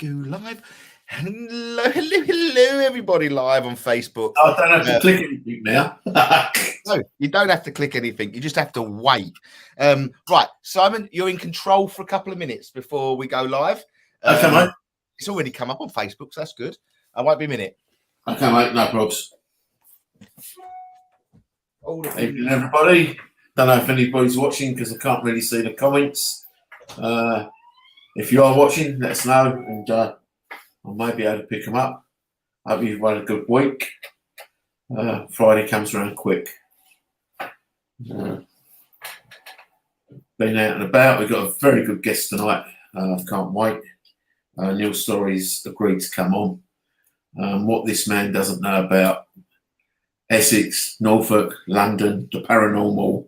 go live. Hello, everybody live on Facebook. I don't have to click anything now. No, you don't have to click anything. You just have to wait. Right, Simon, you're in control for a couple of minutes before we go live. Okay, mate. It's already come up on Facebook, so that's good. I won't be a minute. Okay, mate, no probs. Evening, everybody. Don't know if anybody's watching because I can't really see the comments. If you are watching, let us know, and I may be able to pick them up. Hope you've had a good week. Friday comes around quick. Been out and about. We've got a very good guest tonight. Can't wait. Neil Storey's agreed to come on. What this man doesn't know about Essex, Norfolk, London, the paranormal,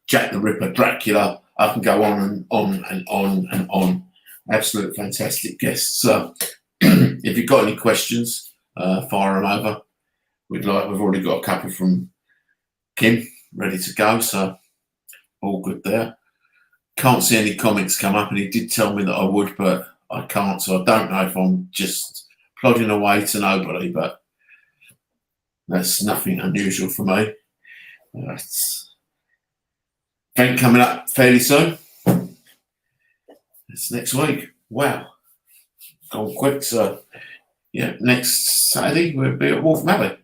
Jack the Ripper, Dracula. I can go on and on and on and on. Absolute fantastic guests. So if you've got any questions, fire them over. We've already got a couple from Kim ready to go, so all good there. Can't see any comments come up, and he did tell me that I would, but I can't, so I don't know if I'm just plodding away to nobody, but that's nothing unusual for me. Event coming up fairly soon. It's next week. Wow. Gone quick. So, yeah, next Saturday we'll be at Wolf Abbey.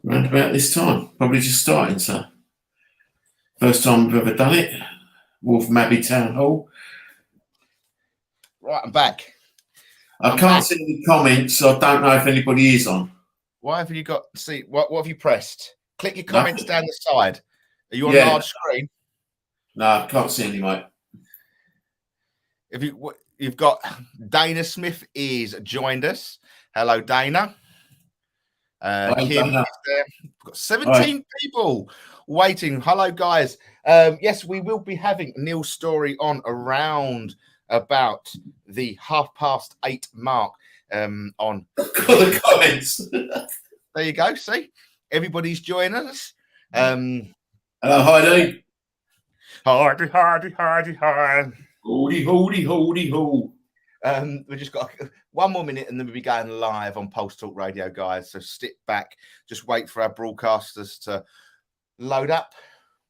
Around about this time. Probably just starting, so. First time we've ever done it. Wolf Abbey Town Hall. Right, I'm back. I can't see any comments, so I don't know if anybody is on. Why have you got, see, what have you pressed? Click your comments down the side. Are you on large screen? No, I can't see any, mate. If you've got Dana Smith is joined us. Hello, Dana. Kim is there. We've got 17 people waiting. Hello, guys. Yes, we will be having Neil Storey on around about the 8:30 mark. On the comments. There you go. See, everybody's joining us. Hello, Heidi. Hardy. Hoody, ho. We just got one more minute and then we'll be going live on Pulse Talk Radio, guys. So sit back, just wait for our broadcasters to load up,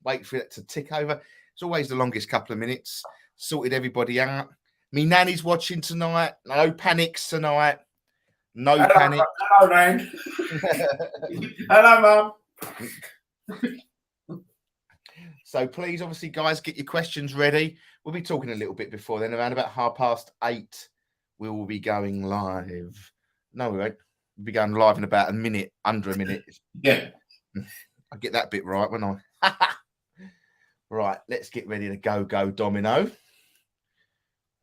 wait for it to tick over. It's always the longest couple of minutes. Sorted everybody out. Me nanny's watching tonight. No panics tonight. No panic. Hello, Nan. Hello, Mum. So please, obviously, guys, get your questions ready. We'll be talking a little bit before then. Around about 8:30, we will be going live. No, we won't. We'll be going live in about a minute, under a minute. Yeah. I get that bit right, won't I? Right, let's get ready to go, Domino.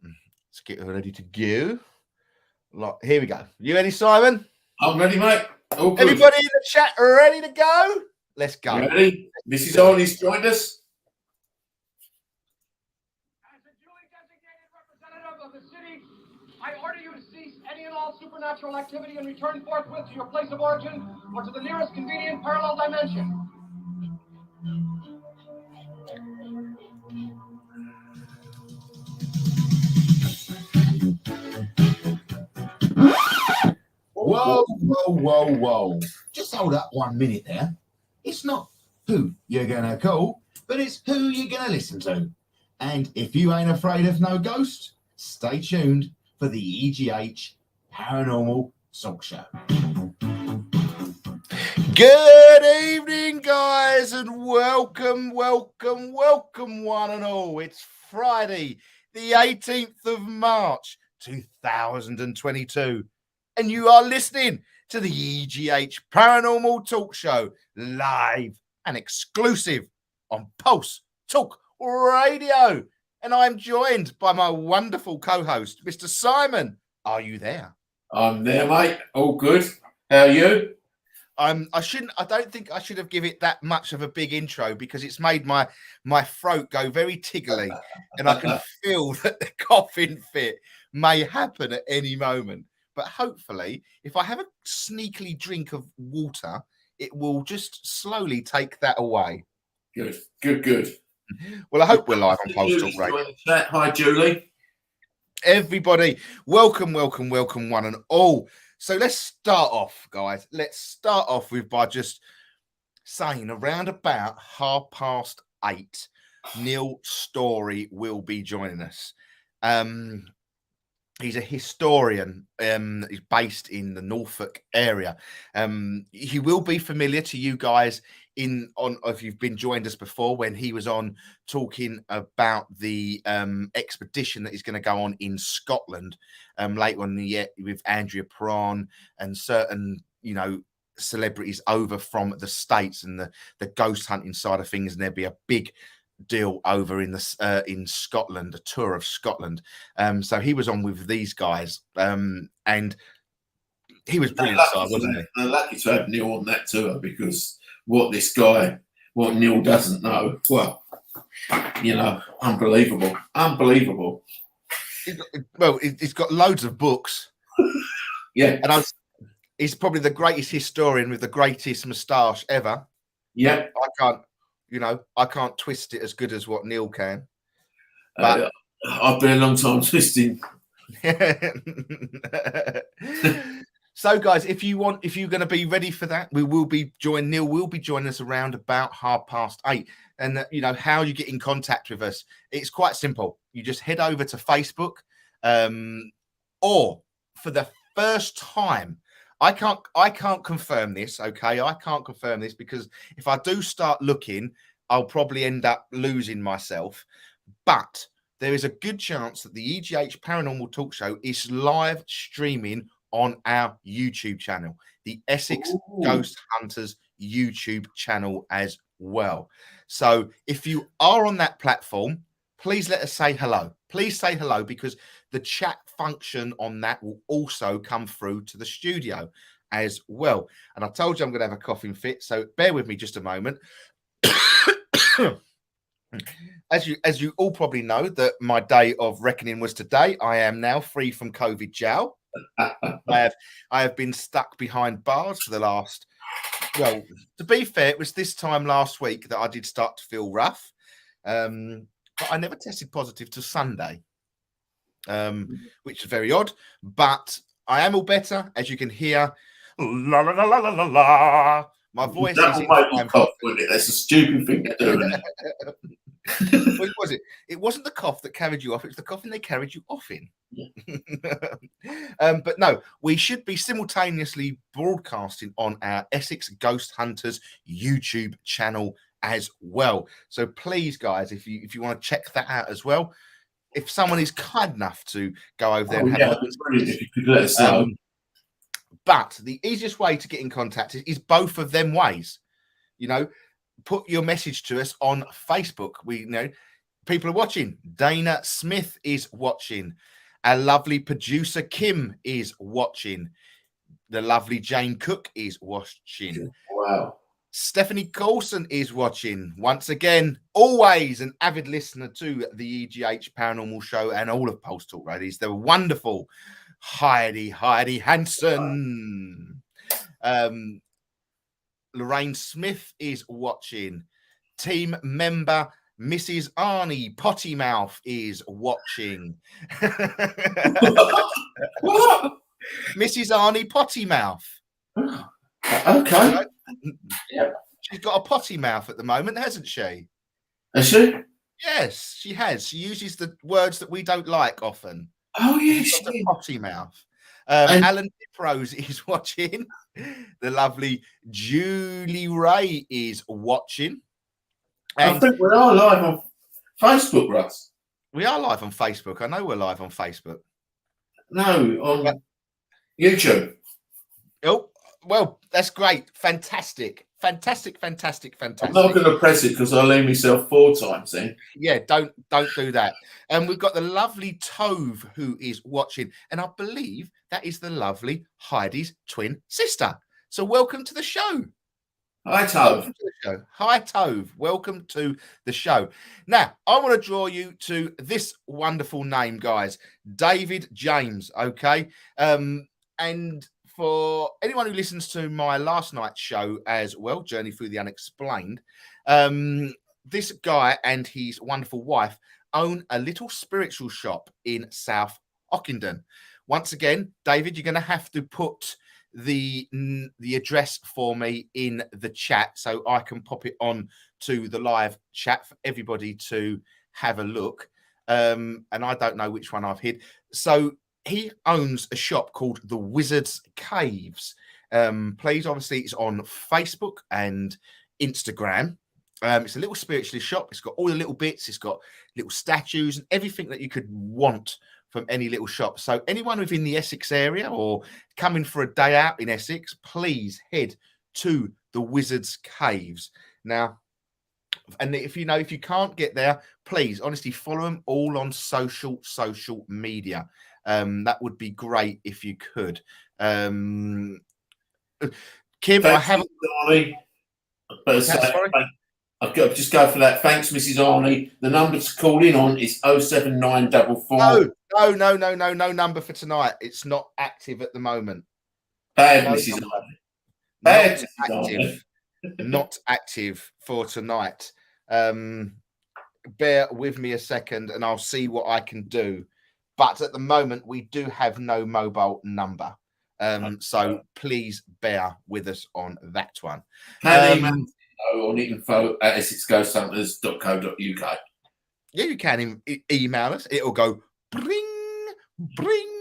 Let's get ready to go. Here we go. You ready, Simon? I'm ready, mate. All good. Everybody in the chat ready to go? Let's go. Ready? Mrs. Ollie's joined us. As a duly designated representative of the city, I order you to cease any and all supernatural activity and return forthwith to your place of origin or to the nearest convenient parallel dimension. Whoa. Just hold up 1 minute there. It's not who you're going to call, but it's who you're going to listen to. And if you ain't afraid of no ghost, stay tuned for the EGH Paranormal Talk Show. Good evening, guys, and welcome one and all. It's Friday, the 18th of March, 2022, and you are listening to the EGH Paranormal Talk Show, live and exclusive on Pulse Talk Radio. And I'm joined by my wonderful co-host, Mr. Simon. Are you there? I'm there, mate. All good. How are you? I don't think I should have given it that much of a big intro because it's made my throat go very tickly and I can feel that the coughing fit may happen at any moment. But hopefully, if I have a sneakily drink of water, it will just slowly take that away. Good. Well, I hope we're live on Pulse Talk Radio. Hi, Julie. Everybody, welcome, one and all. So let's start off, guys. Let's start off by just saying around about 8:30, Neil Storey will be joining us. He's a historian. He's based in the Norfolk area. He will be familiar to you guys if you've been joined us before when he was on talking about the expedition that is going to go on in Scotland later on in the year with Andrea Prawn and certain, celebrities over from the States and the ghost hunting side of things, and there'll be a big deal over in Scotland, a tour of Scotland. So he was on with these guys, and he was brilliant, wasn't he? They're lucky to have Neil on that tour, because what Neil doesn't know, well, unbelievable. He's got loads of books. Yeah, and he's probably the greatest historian with the greatest moustache ever. Yeah, I can't twist it as good as what Neil can. But I've been a long time twisting. So, guys, if you're going to be ready for that, Neil will be joining us around about 8:30. And how you get in contact with us, it's quite simple. You just head over to Facebook, or for the first time, I can't confirm this, okay? I can't confirm this because if I do start looking, I'll probably end up losing myself. But there is a good chance that the EGH Paranormal Talk Show is live streaming on our YouTube channel, the Essex Ghost Hunters YouTube channel as well. So if you are on that platform, please let us say hello. Please say hello, because the chat function on that will also come through to the studio as well. And I told you I'm going to have a coughing fit, so bear with me just a moment. As you all probably know, that my day of reckoning was today. I am now free from COVID jail. I have been stuck behind bars for the last, well, to be fair, it was this time last week that I did start to feel rough. But I never tested positive till Sunday, which is very odd. But I am all better, as you can hear. La la la la la la la. My voice that is will make you cough, wouldn't it? That's a stupid thing to do. What was it? It wasn't the cough that carried you off. It was the coughing they carried you off in. Yeah. But no, we should be simultaneously broadcasting on our Essex Ghost Hunters YouTube channel as well. So please, guys, if you want to check that out as well, if someone is kind enough to go over there and have a look, if you could let us know. But the easiest way to get in contact is both of them ways. Put your message to us on Facebook. We know people are watching. Dana Smith is watching. Our lovely producer Kim is watching. The lovely Jane Cook is watching. Wow. Stephanie Coulson is watching. Once again, always an avid listener to the EGH Paranormal Show and all of Pulse Talk Radio. The wonderful Heidi Hansen. Lorraine Smith is watching. Team member Mrs. Arnie Pottymouth is watching. What? Mrs. Arnie Pottymouth. Okay. Yeah. She's got a potty mouth at the moment, hasn't she? Has she? Yes, she has. She uses the words that we don't like often. Oh, yes. She's got a potty mouth. Alan Diprose is watching. The lovely Julie Ray is watching. And I think we are live on Facebook, Russ. We are live on Facebook. I know we're live on Facebook. No, on YouTube. Oh, well, that's great. Fantastic. I'm not going to press it because I'll leave myself 4 times then. Yeah, don't do that. And we've got the lovely Tove who is watching, and I believe that is the lovely Heidi's twin sister. So welcome to the show. Hi, Tove. Hi, Tove. Welcome to the show. Now, I want to draw you to this wonderful name, guys. David James, okay? And for anyone who listens to my last night's show as well, Journey Through the Unexplained, this guy and his wonderful wife own a little spiritual shop in South Ockenden. Once again, David, you're going to have to put the address for me in the chat so I can pop it on to the live chat for everybody to have a look. And I don't know which one I've hid. So he owns a shop called the Wizard's Caves. Please, obviously, it's on Facebook and Instagram. It's a little spiritualist shop. It's got all the little bits. It's got little statues and everything that you could want from any little shop. So anyone within the Essex area or coming for a day out in Essex, please head to the Wizard's Caves. Now, and if you can't get there, please, honestly, follow them all on social media. That would be great if you could. Kim, Thanks, I haven't. I've got to just go for that. Thanks, Mrs. Arnie. The number to call in on is 07944. No number for tonight. It's not active at the moment. Bad, Mrs. Arnie. Bad, Mrs. Arnie. Not active for tonight. Bear with me a second and I'll see what I can do. But at the moment, we do have no mobile number. So please bear with us on that one. On info@essexghosthunters.co.uk. Yeah, you can email us. It'll go bring,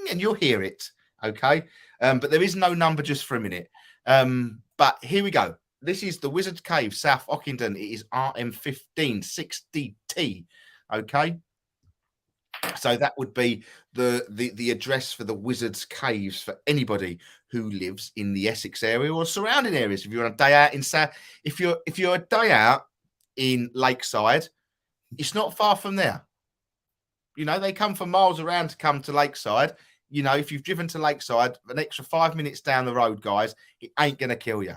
and you'll hear it. Okay. But there is no number just for a minute. But here we go. This is the Wizard's Cave, South Ockenden. It is RM15 6DT. Okay. So that would be the address for the Wizard's Caves for anybody who lives in the Essex area or surrounding areas. If you're on a day out in if you're a day out in Lakeside, it's not far from there. You know, they come from miles around to come to Lakeside. You know, if you've driven to Lakeside, an extra 5 minutes down the road, guys, it ain't gonna kill you.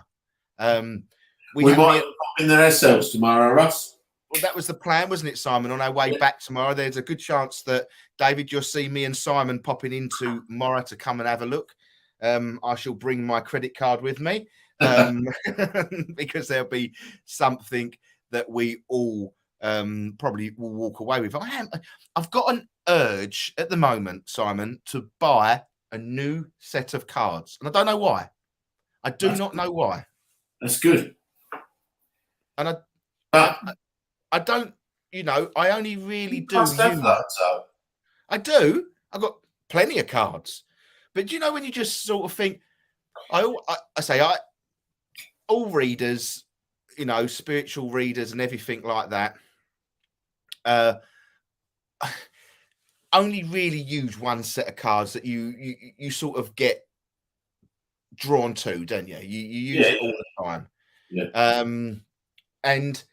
We might pop in there ourselves tomorrow, Russ. Well, that was the plan, wasn't it, Simon? On our way back tomorrow, there's a good chance that, David, you'll see me and Simon popping into Mora to come and have a look. I shall bring my credit card with me because there'll be something that we all probably will walk away with. I've got an urge at the moment, Simon, to buy a new set of cards. And I don't know why. I do not know why. That's good. And I don't, I only really do. I do. I've got plenty of cards. But when you just sort of think, all readers, spiritual readers and everything like that, only really use one set of cards that you sort of get drawn to, don't you? You use it all the time. Yeah. And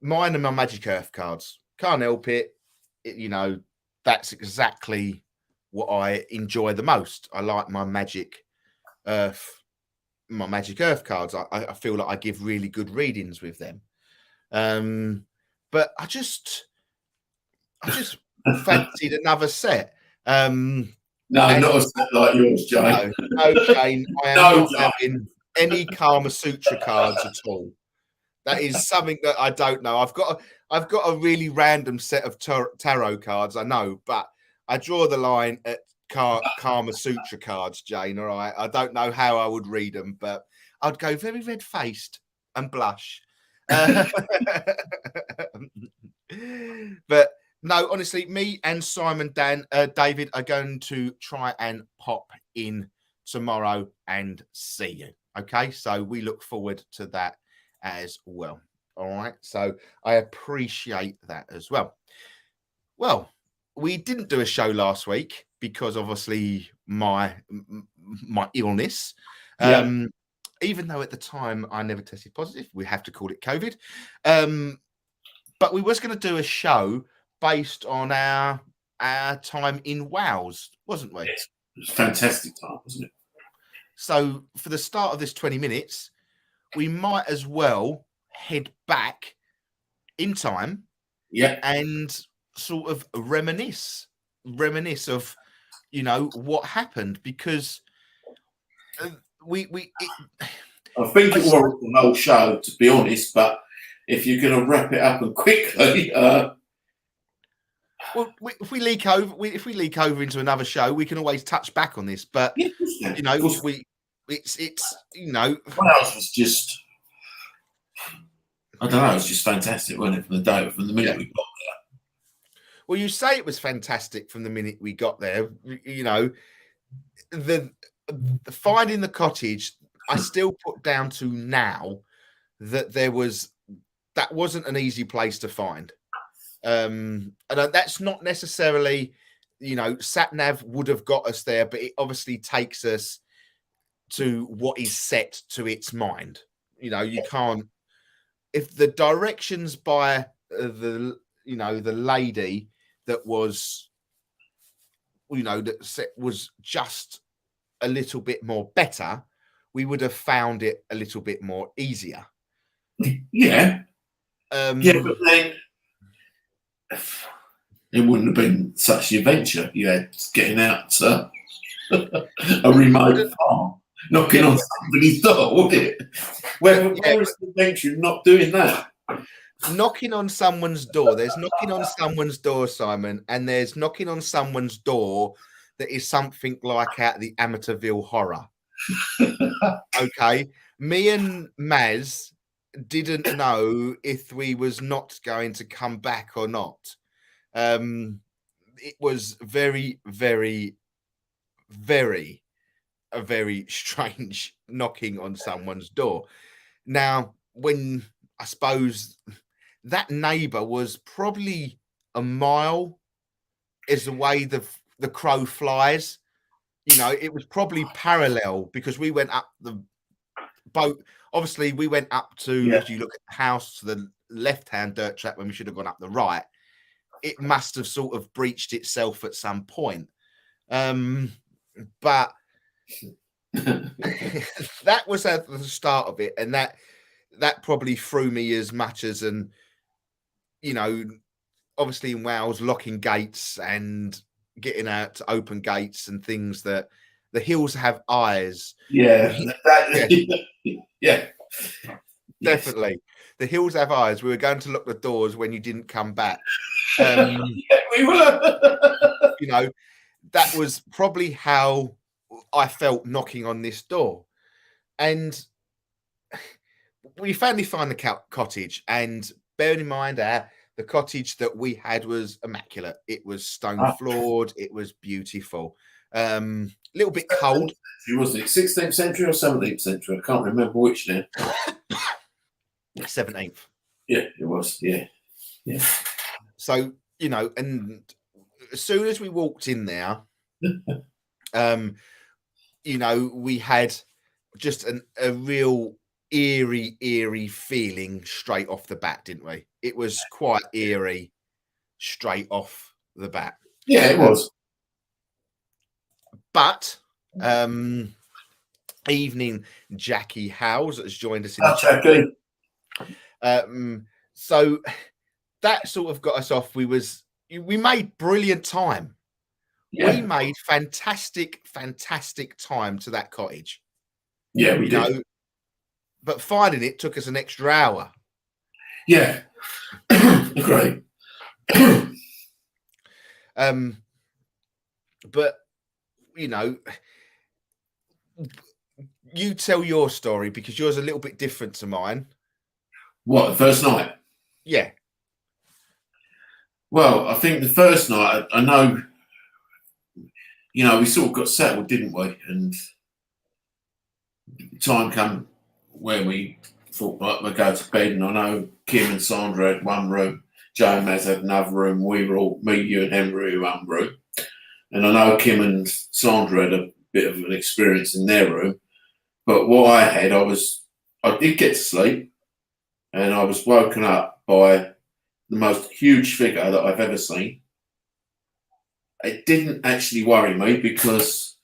mine are my Magic Earth cards. Can't help it. That's exactly what I enjoy the most. I like my Magic Earth cards. I feel like I give really good readings with them. But I just fancied another set. No, not a set like yours, Jane. No, Jane. I am not having any Kama Sutra cards at all. That is something that I don't know. I've got a really random set of tarot cards, I know, but I draw the line at Kama Sutra cards, Jane. All right, I don't know how I would read them, but I'd go very red-faced and blush. But no, honestly, me and Simon, David are going to try and pop in tomorrow and see you. Okay, so we look forward to that as well. All right, so I appreciate that as well. Well, we didn't do a show last week because obviously my illness. Even though at the time I never tested positive, we have to call it COVID. But we was going to do a show based on our time in Wales, wasn't we? Yes. It was a fantastic time, wasn't it? So for the start of this 20 minutes, we might as well head back in time, and sort of reminisce of what happened, because I think it was an old show, to be honest. But if you're going to wrap it up and quickly, Well, if we leak over into another show, we can always touch back on this. But Yeah, of course we can. you know, Of course. it's you know, What else was just, I don't know, it's just fantastic, wasn't it? From the minute we got well, you say it was fantastic from the minute we got there. You know, the finding the cottage, I still put down to now that that wasn't an easy place to find. And that's not necessarily, you know, sat nav would have got us there, but it obviously takes us to what is set to its mind. You know, you can't, if the directions by the lady that was, you know, that was just a little bit more better, we would have found it a little bit more easier. yeah, but then it wouldn't have been such the adventure you had getting out to a remote farm, knocking on somebody's door, would it? Where is the adventure not doing that? Knocking on someone's door. There's knocking on someone's door, Simon, and there's knocking on someone's door that is something like out of the Amityville Horror. Okay, me and Maz didn't know if we was not going to come back or not. It was very, very, very a very strange knocking on someone's door. Now, when I suppose that neighbor was probably a mile is the way the crow flies. You know, it was probably parallel because we went up the boat. Obviously, we went up to, if you look at the house, to the left-hand dirt track when we should have gone up the right. It must have sort of breached itself at some point. But that was at the start of it. And that probably threw me as much as you know, obviously in Wales, locking gates and getting out to open gates and things that the hills have eyes. Yeah. Yeah. Definitely. The hills have eyes. We were going to lock the doors when you didn't come back. Yeah, we were. You know, that was probably how I felt knocking on this door. And we finally find the cottage. And bearing in mind the cottage that we had was immaculate. It was stone floored. It was beautiful. Little bit cold. Was it 16th century or 17th century? I can't remember which now. 17th. Yeah, it was. Yeah. Yeah. So, you know, and as soon as we walked in there, you know, we had just a real eerie feeling straight off the bat, didn't we? It was quite eerie straight off the bat. Yeah, it was. But evening Jackie Howes has joined us in the chat. So that sort of got us off. We made brilliant time. Yeah. We made fantastic time to that cottage. Yeah, we did. Know, but finding it took us an extra hour. Yeah. Great. But you know, you tell your story because yours is a little bit different to mine. What, the first night? Yeah. Well, I think the first night, I know, you know, we sort of got settled, didn't we? And time came where we thought, right, we'll go to bed. And I know Kim and Sandra had one room, Joe and Maz had another room. We were all, me, you and Henry, in one room. And I know Kim and Sandra had a bit of an experience in their room. But what I had, I did get to sleep. And I was woken up by the most huge figure that I've ever seen. It didn't actually worry me because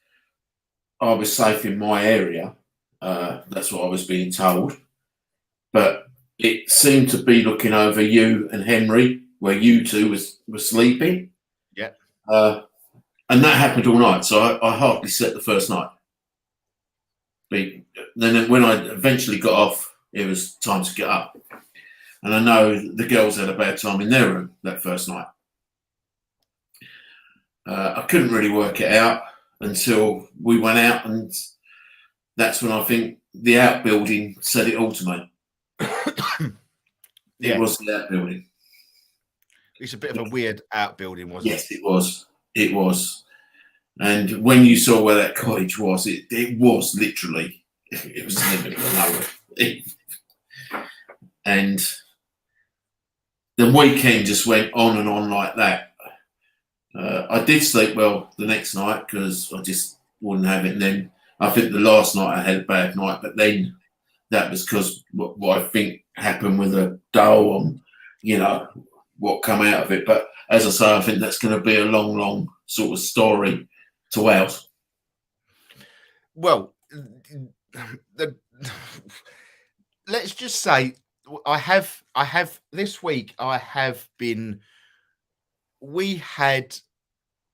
I was safe in my area. That's what I was being told. But it seemed to be looking over you and Henry, where you two were sleeping. Yeah. And that happened all night. So I hardly slept the first night. Then when I eventually got off, it was time to get up. And I know the girls had a bad time in their room that first night. I couldn't really work it out until we went out, and that's when I think the outbuilding said it all to me. Yeah. It was the outbuilding. It's a bit of a weird outbuilding, wasn't it? Yes, it was. It was. And when you saw where that cottage was, it was literally, it was in the middle of nowhere. And the weekend just went on and on like that. I did sleep well the next night because I just wouldn't have it. And then I think the last night I had a bad night, but then that was because what I think happened with a dough on, you know, what come out of it. But as I say, I think that's going to be a long, long sort of story to ours. Well, let's just say I have this week. We had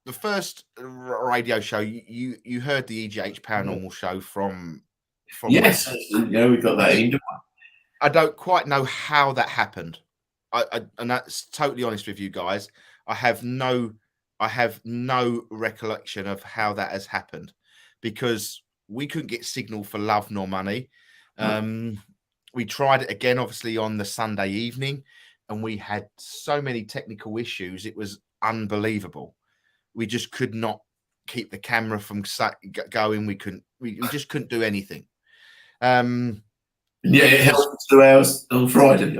the first radio show. You heard the EGH Paranormal show from Yes, yeah, we got that in. I don't quite know how that happened. And that's totally honest with you guys. I have no recollection of how that has happened because we couldn't get signal for love nor money. We tried it again, obviously, on the Sunday evening, and we had so many technical issues. It was unbelievable. We just could not keep the camera from going. We just couldn't do anything. Yeah, it held 2 hours on Friday.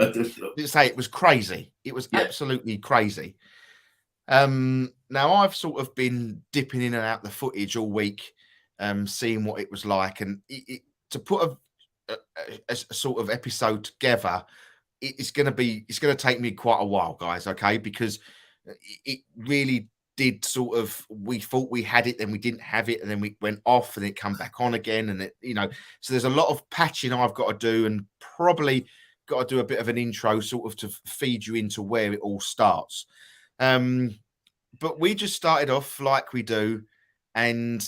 Say it was crazy. It was absolutely crazy. Now I've sort of been dipping in and out the footage all week, seeing what it was like, and to put a sort of episode together, it's going to take me quite a while, guys. Okay, because it really did sort of, we thought we had it, then we didn't have it, and then we went off and it come back on again, and it, so there's a lot of patching I've got to do, and probably got to do a bit of an intro sort of to feed you into where it all starts. But we just started off like we do, and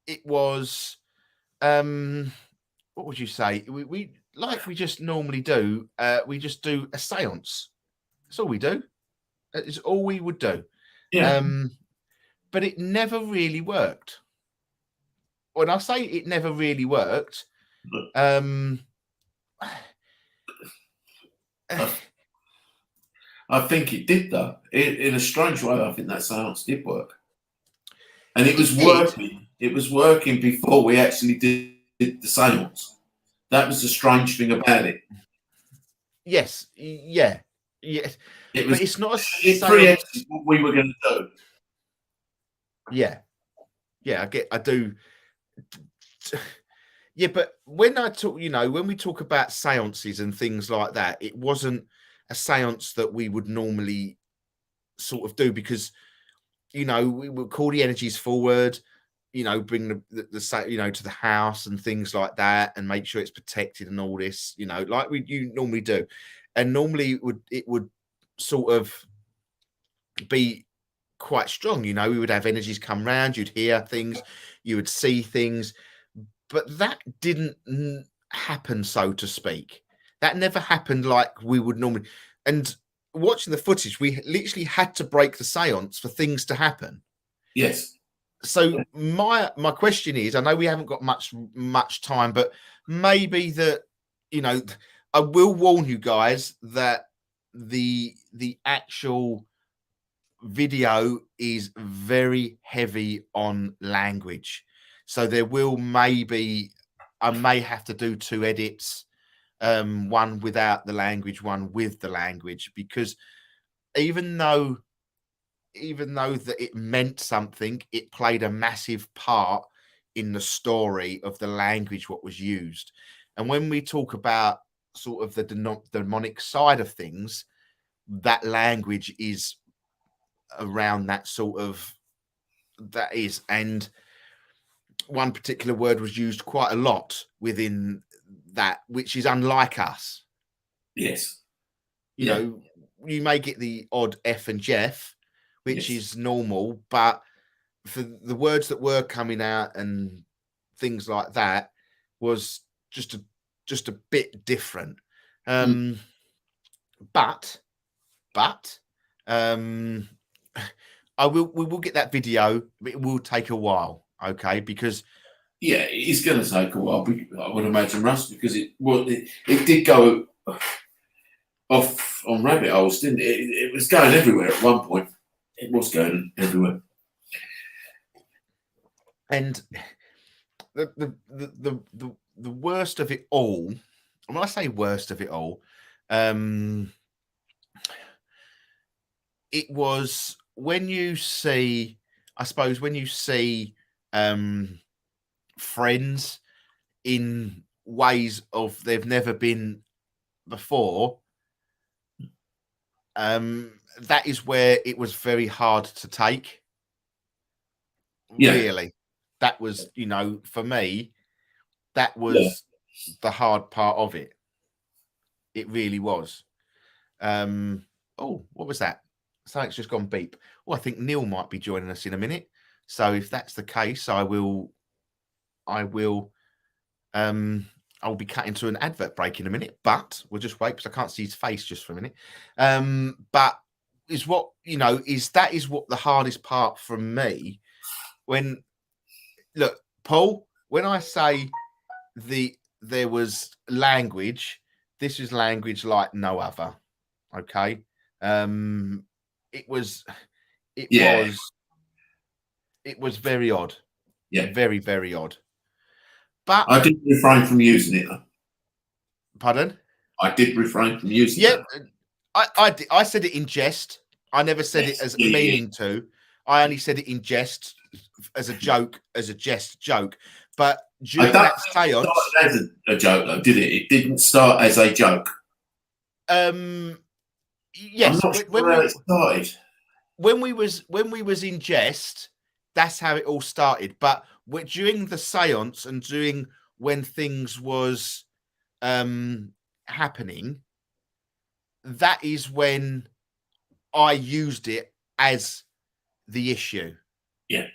it was what would you say? We like we just normally do. We just do a séance. That's all we do. It's all we would do. Yeah. But it never really worked. When I say it never really worked, I think it did, though. In a strange way, I think that seance did work. And it was working. It was working before we actually did the seance. That was the strange thing about it. Yes. Yeah. Yeah. It was, but it's not a it preempted what we were going to do. Yeah. Yeah, I do. Yeah, but when I talk, when we talk about seances and things like that, it wasn't a seance that we would normally sort of do because, we would call the energies forward, bring the to the house and things like that, and make sure it's protected and all this, like you normally do. And normally it would sort of be quite strong. We would have energies come round, you'd hear things, you would see things, but that didn't happen, so to speak. That never happened like we would normally. And watching the footage, we literally had to break the seance for things to happen. Yes. So my question is, I know we haven't got much time, but maybe that, I will warn you guys that the actual video is very heavy on language. So there will I may have to do 2 edits, one without the language, one with the language, because even though that it meant something, it played a massive part in the story of the language what was used. And when we talk about sort of the demonic side of things, that language is around that sort of, that is, and one particular word was used quite a lot within that, which is unlike us. Yes. You may get the odd F and Jeff, which is normal, but for the words that were coming out and things like that was just a bit different. But I We will get that video, but it will take a while, okay? Because yeah, it's going to take a while. I would imagine, Russ, because it did go off on rabbit holes, didn't it? It was going everywhere at one point. It was going everywhere. And the worst of it all, and when I say worst of it all, it was when you see, I suppose, when you see friends in ways of they've never been before, that is where it was very hard to take. Yeah. Really, that was, for me, that was the hard part of it. It really was. Oh, what was that? Something's just gone beep. Well, I think Neil might be joining us in a minute. So if that's the case, I'll be cutting to an advert break in a minute, but we'll just wait because I can't see his face just for a minute. But is what, that is what the hardest part for me. When, look, Paul, when I say there was language, this is language like no other. Okay. It was very odd. Yeah. Very, very odd. But I did refrain from using it. Pardon? I did refrain from using it. I said it in jest. I never said it as meaning to. I only said it in jest, as a joke, as a jest joke. But during that seance, it started as a joke, though, did it? It didn't start as a joke. Yes. I'm not sure how it started. When we was in jest, that's how it all started. But during the seance and during when things was happening, that is when I used it as the issue. Yeah.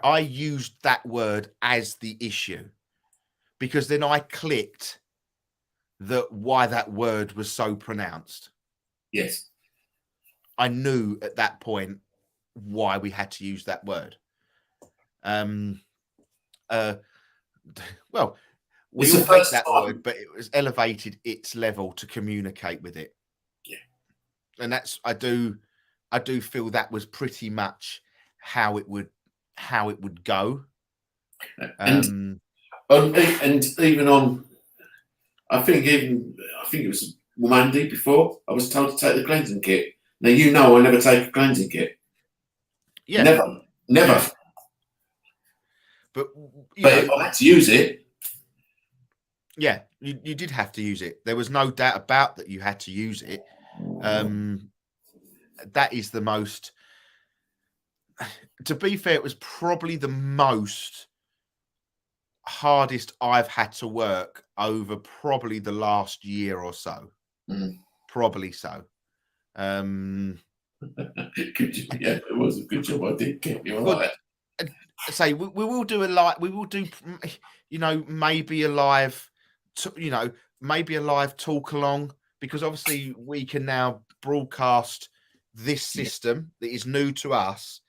I used that word as the issue because then I clicked why that word was so pronounced. Yes. I knew at that point why we had to use that word. Well, we all hate that word, but it was elevated its level to communicate with it. Yeah. And that's, I do feel that was pretty much how it would go. And even on, I think it was Monday before, I was told to take the cleansing kit. Now, I never take a cleansing kit. Yeah. Never. But I had to use it. Yeah, you did have to use it. There was no doubt about that you had to use it. That is the most, to be fair, it was probably the most hardest I've had to work over probably the last year or so. Probably so. Good job. Yeah, it was a good job. I did get you right. Say we will do maybe a live, maybe a live talk along, because obviously we can now broadcast this system that is new to us.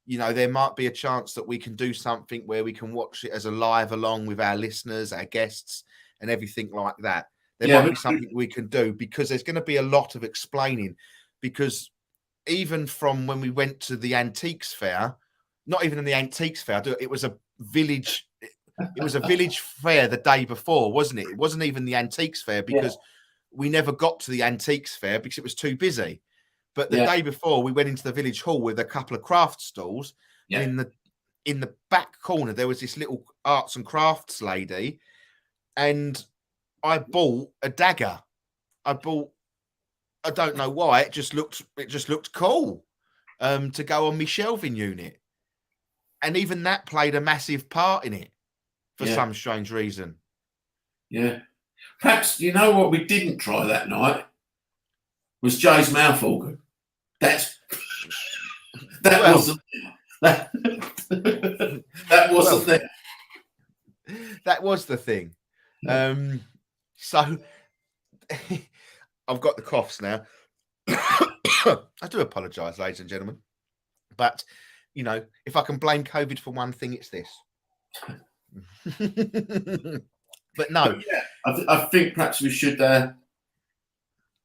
There might be a chance that we can do something where we can watch it as a live along with our listeners, our guests, and everything like that. There might be something we can do, because there's going to be a lot of explaining, because even from when we went to the antiques fair, not even in the antiques fair, it was a village. It was a village fair the day before, wasn't it? It wasn't even the antiques fair, because we never got to the antiques fair because it was too busy. But the day before, we went into the village hall with a couple of craft stalls. Yeah. And in the back corner, there was this little arts and crafts lady, and I bought a dagger. I don't know why, it just looked cool to go on my shelving unit. And even that played a massive part in it for some strange reason. Yeah. Perhaps, what we didn't try that night was Jay's mouth organ. That was the thing. That was the thing. So I've got the coughs now. I do apologise, ladies and gentlemen. But, you know, if I can blame COVID for one thing, it's this. But no. But yeah, I think perhaps we should have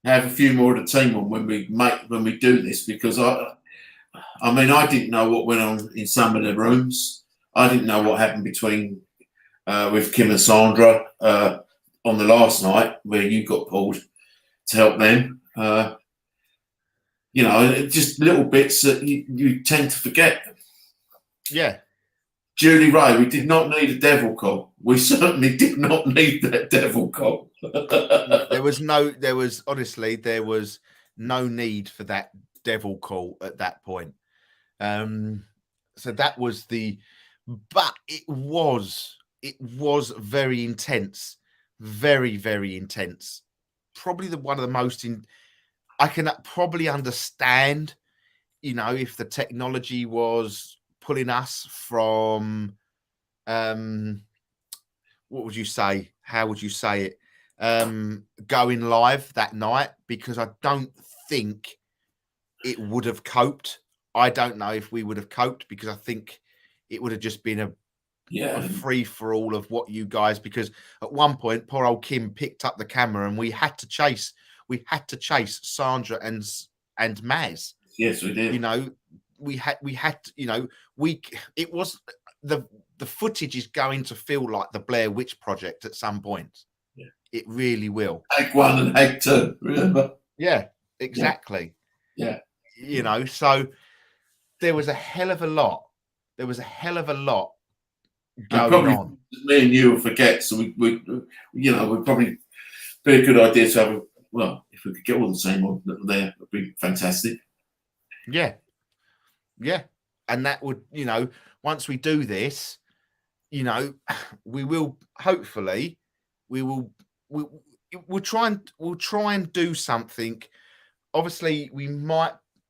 a few more of the team on when we do this, because I mean, I didn't know what went on in some of the rooms. I didn't know what happened between with Kim and Sandra on the last night where you got pulled to help them. You know, just little bits that you tend to forget. Yeah. Julie Ray, we did not need a devil call. We certainly did not need that devil call. There was no need for that devil call at that point. So that was but it was very intense, very, very intense. Probably one of the most I can probably understand, you know, if the technology was pulling us from, what would you say? How would you say it? Going live that night, because I don't think it would have coped. I don't know if we would have coped, because I think it would have just been a free for all of what you guys, because at one point poor old Kim picked up the camera and we had to chase Sandra and Maz. Yes, we did. You know, we had you know, it was the footage is going to feel like the Blair Witch Project at some point. Yeah. It really will. Act 1 and Act 2, remember? Yeah, exactly. Yeah. You know, so there was a hell of a lot. There was a hell of a lot going on. Me and you will forget, so we you know, would probably be a good idea to have if we could get all the same on there, would be fantastic. Yeah. Yeah. And that would, you know, once we do this, you know, we'll try and do something. Obviously,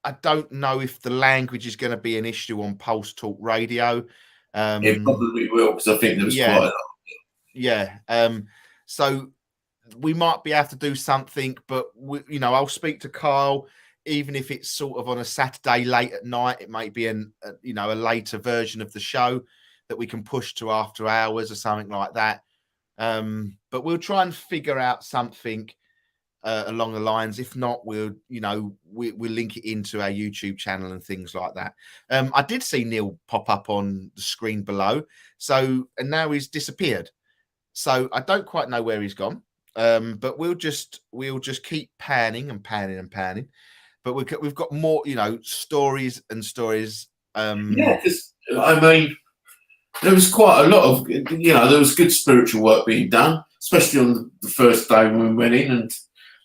I don't know if the language is going to be an issue on Pulse Talk Radio. It probably will, because I think there was quite a lot. Yeah. So we might be able to do something, but you know, I'll speak to Carl, even if it's sort of on a Saturday late at night. It might be a later version of the show that we can push to after hours or something like that. But we'll try and figure out something along the lines. If not, we'll link it into our YouTube channel and things like that. I did see Neil pop up on the screen below, and now he's disappeared. So I don't quite know where he's gone. But we'll just keep panning. But we've got more, you know, stories and stories. Yeah, because I mean, there was quite a lot of, you know, there was good spiritual work being done, especially on the first day when we went in, and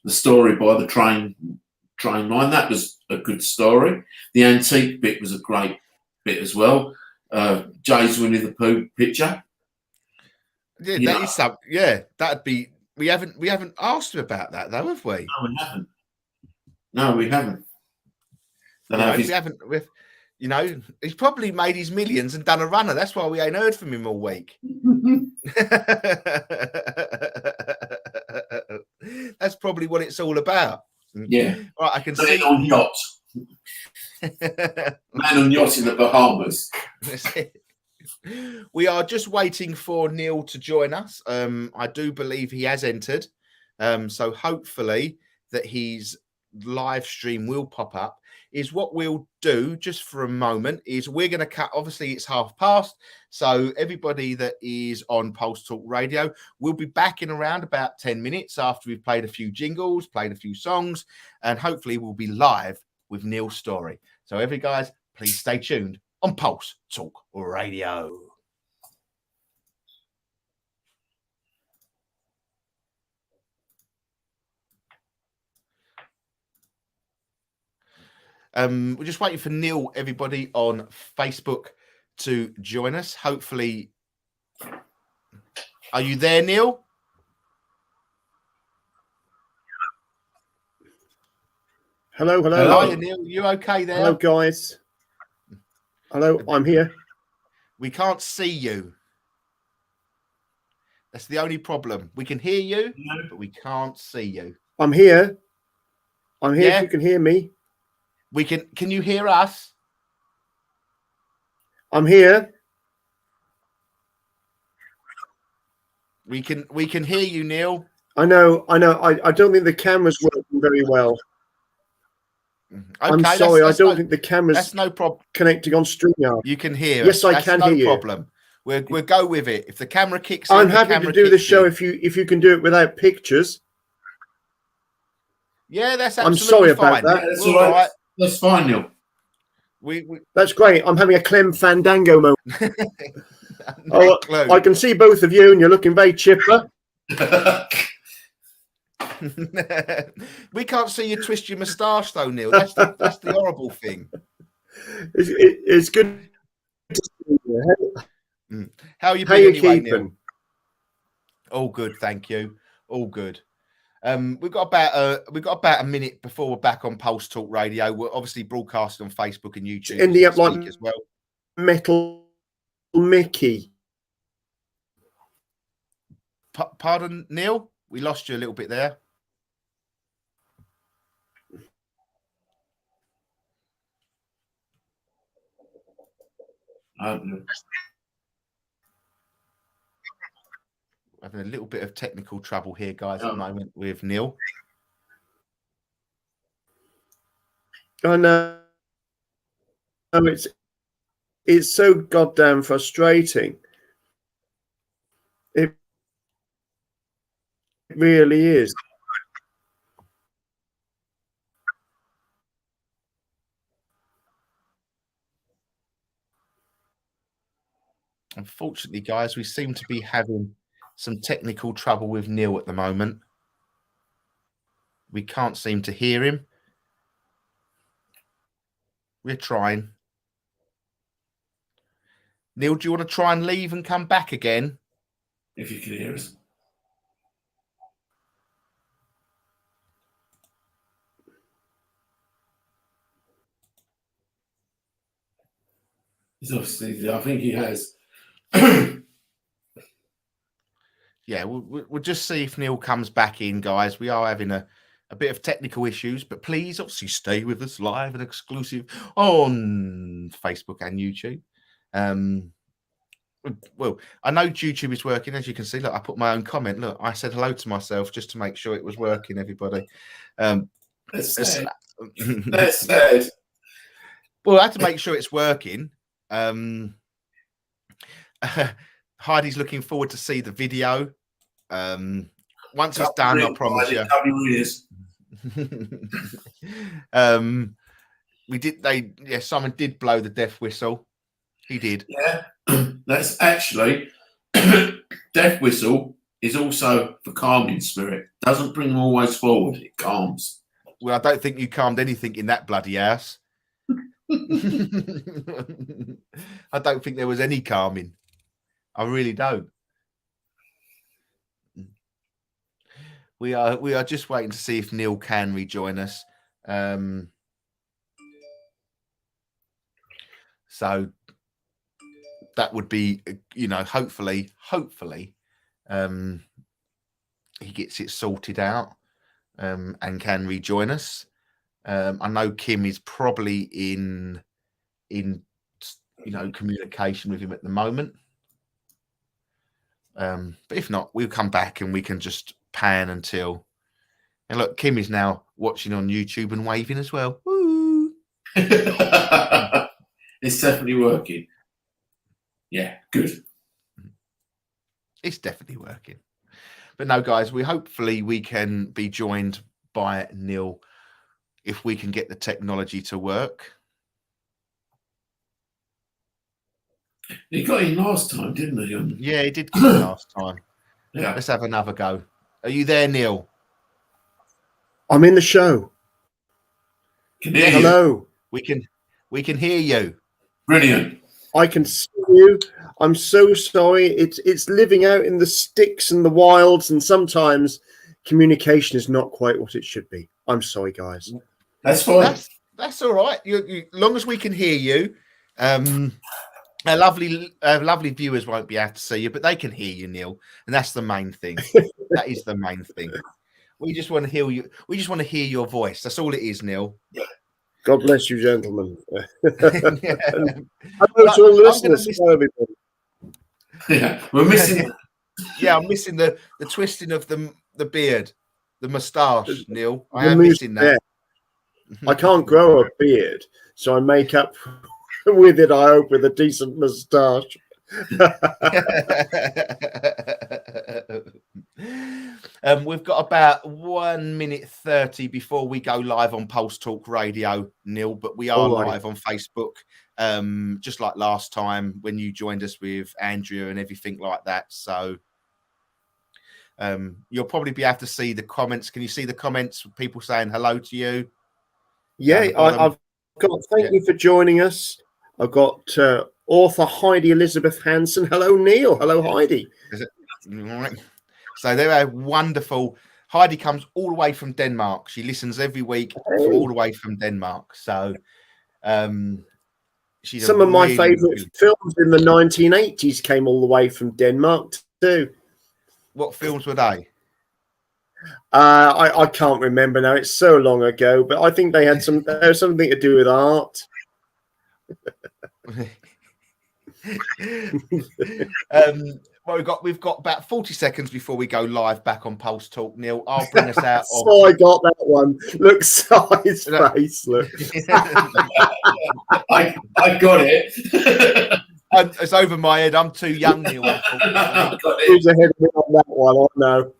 the story by the train line, that was a good story. The antique bit was a great bit as well. Jay's Winnie the Pooh picture. Yeah, that is something. Yeah, that'd be. We haven't asked him about that though, have we? No, we haven't. You know, he's probably made his millions and done a runner. That's why we ain't heard from him all week. That's probably what it's all about. Yeah. Right, I can see on yacht. Man on yacht in the Bahamas. We are just waiting for Neil to join us. I do believe he has entered. So hopefully that his live stream will pop up. Is what we'll do just for a moment is we're going to cut. Obviously, it's past. So everybody that is on Pulse Talk Radio, we'll be back in around about 10 minutes after we've played a few jingles, played a few songs, and hopefully we'll be live with Neil Storey. So guys, please stay tuned on Pulse Talk Radio. We're just waiting for Neil, everybody on Facebook, to join us. Hopefully, are you there, Neil? Hello. Hi, Neil. You okay there? Hello, guys. Hello, I'm here. We can't see you. That's the only problem. We can hear you, but we can't see you. I'm here. Yeah? If you can hear me. We can you hear us? I'm here. We can hear you, Neil. I know. I don't think the camera's working very well. Okay, I'm sorry. I don't think the that's camera's no problem. connecting on StreamYard. You can hear Yes, us. I That's can no hear you. problem. We'll go with it. If the camera kicks I'm in, happy to do the show if you can do it without pictures. Yeah, that's I'm absolutely sorry about fine. that. Yeah, that's We're all right. That's fine, Neil. We That's great. I'm having a Clem Fandango moment. no Oh, clue. I can see both of you, and you're looking very chipper. We can't see you twist your moustache though, Neil. That's the horrible thing. It's good to see you. How you How been you anyway, keeping? Neil? All good, thank you. All good. We've got about a minute before we're back on Pulse Talk Radio. We're obviously broadcasting on Facebook and YouTube Ending up like as well. Metal Mickey. Pardon, Neil? We lost you a little bit there. Having a little bit of technical trouble here, guys, at the moment with Neil. I know. It's so goddamn frustrating. It really is. Unfortunately, guys, we seem to be having some technical trouble with Neil at the moment. We can't seem to hear him. We're trying. Neil, do you want to try and leave and come back again? If you can hear us. He's obviously, I think he has. Yeah, we'll just see if Neil comes back in, guys. We are having a bit of technical issues, but please, obviously, stay with us live and exclusive on Facebook and YouTube. Well, I know YouTube is working, as you can see. Look, I put my own comment. Look, I said hello to myself just to make sure it was working, everybody. That's sad. That's sad. Well, I had to make sure it's working. Heidi's looking forward to see the video. Once it's done, I promise you. Simon did blow the death whistle. He did. Yeah, that's actually death whistle is also for calming spirit. Doesn't bring them always forward. It calms. Well, I don't think you calmed anything in that bloody house. I don't think there was any calming. I really don't. We are just waiting to see if Neil can rejoin us. So that would be, hopefully, he gets it sorted out and can rejoin us. I know Kim is probably in communication with him at the moment. But if not, we'll come back and we can just pan until. And look, Kim is now watching on YouTube and waving as well. Woo! It's definitely working. Yeah, good. It's definitely working. But no, guys, hopefully we can be joined by Neil if we can get the technology to work. He got in last time, didn't he? Yeah, he did get in last time. Yeah. Let's have another go. Are you there, Neil? I'm in the show. Can hear Hello. You. We can hear you. Brilliant. I can see you. I'm so sorry. It's living out in the sticks and the wilds, and sometimes communication is not quite what it should be. I'm sorry, guys. That's fine. That's all right. You long as we can hear you. Our lovely viewers won't be able to see you, but they can hear you, Neil, and that's the main thing. That is the main thing. We just want to hear you. We just want to hear your voice. That's all it is, Neil. Yeah. God bless you, gentlemen. Yeah. Hello to all I'm gonna listeners. miss- Hello, everybody. Yeah, we're missing. Yeah, I'm missing the twisting of the beard, the moustache, Neil. I The am moose missing that. I can't grow a beard, so I make up with it, I hope, with a decent moustache. We've got about 1 minute 30 before we go live on Pulse Talk Radio, Neil, but we are All right. live on Facebook, just like last time when you joined us with Andrea and everything like that. So you'll probably be able to see the comments. Can you see the comments? People saying hello to you? Yeah, I've got. Thank you for joining us. I've got author Heidi Elizabeth Hansen. Hello, Neil. Hello, Heidi. So they're wonderful. Heidi comes all the way from Denmark. She listens every week from all the way from Denmark. So she's some of my favourite films in the 1980s came all the way from Denmark too. What films were they? I can't remember now. It's so long ago, but I think they had there was something to do with art. Well, we've got about 40 seconds before we go live back on Pulse Talk. Neil, I'll bring us out. So I got that one. Look, Si's face. Look, I got it. It's over my head. I'm too young, Neil. I got who's ahead of me on that one? I know.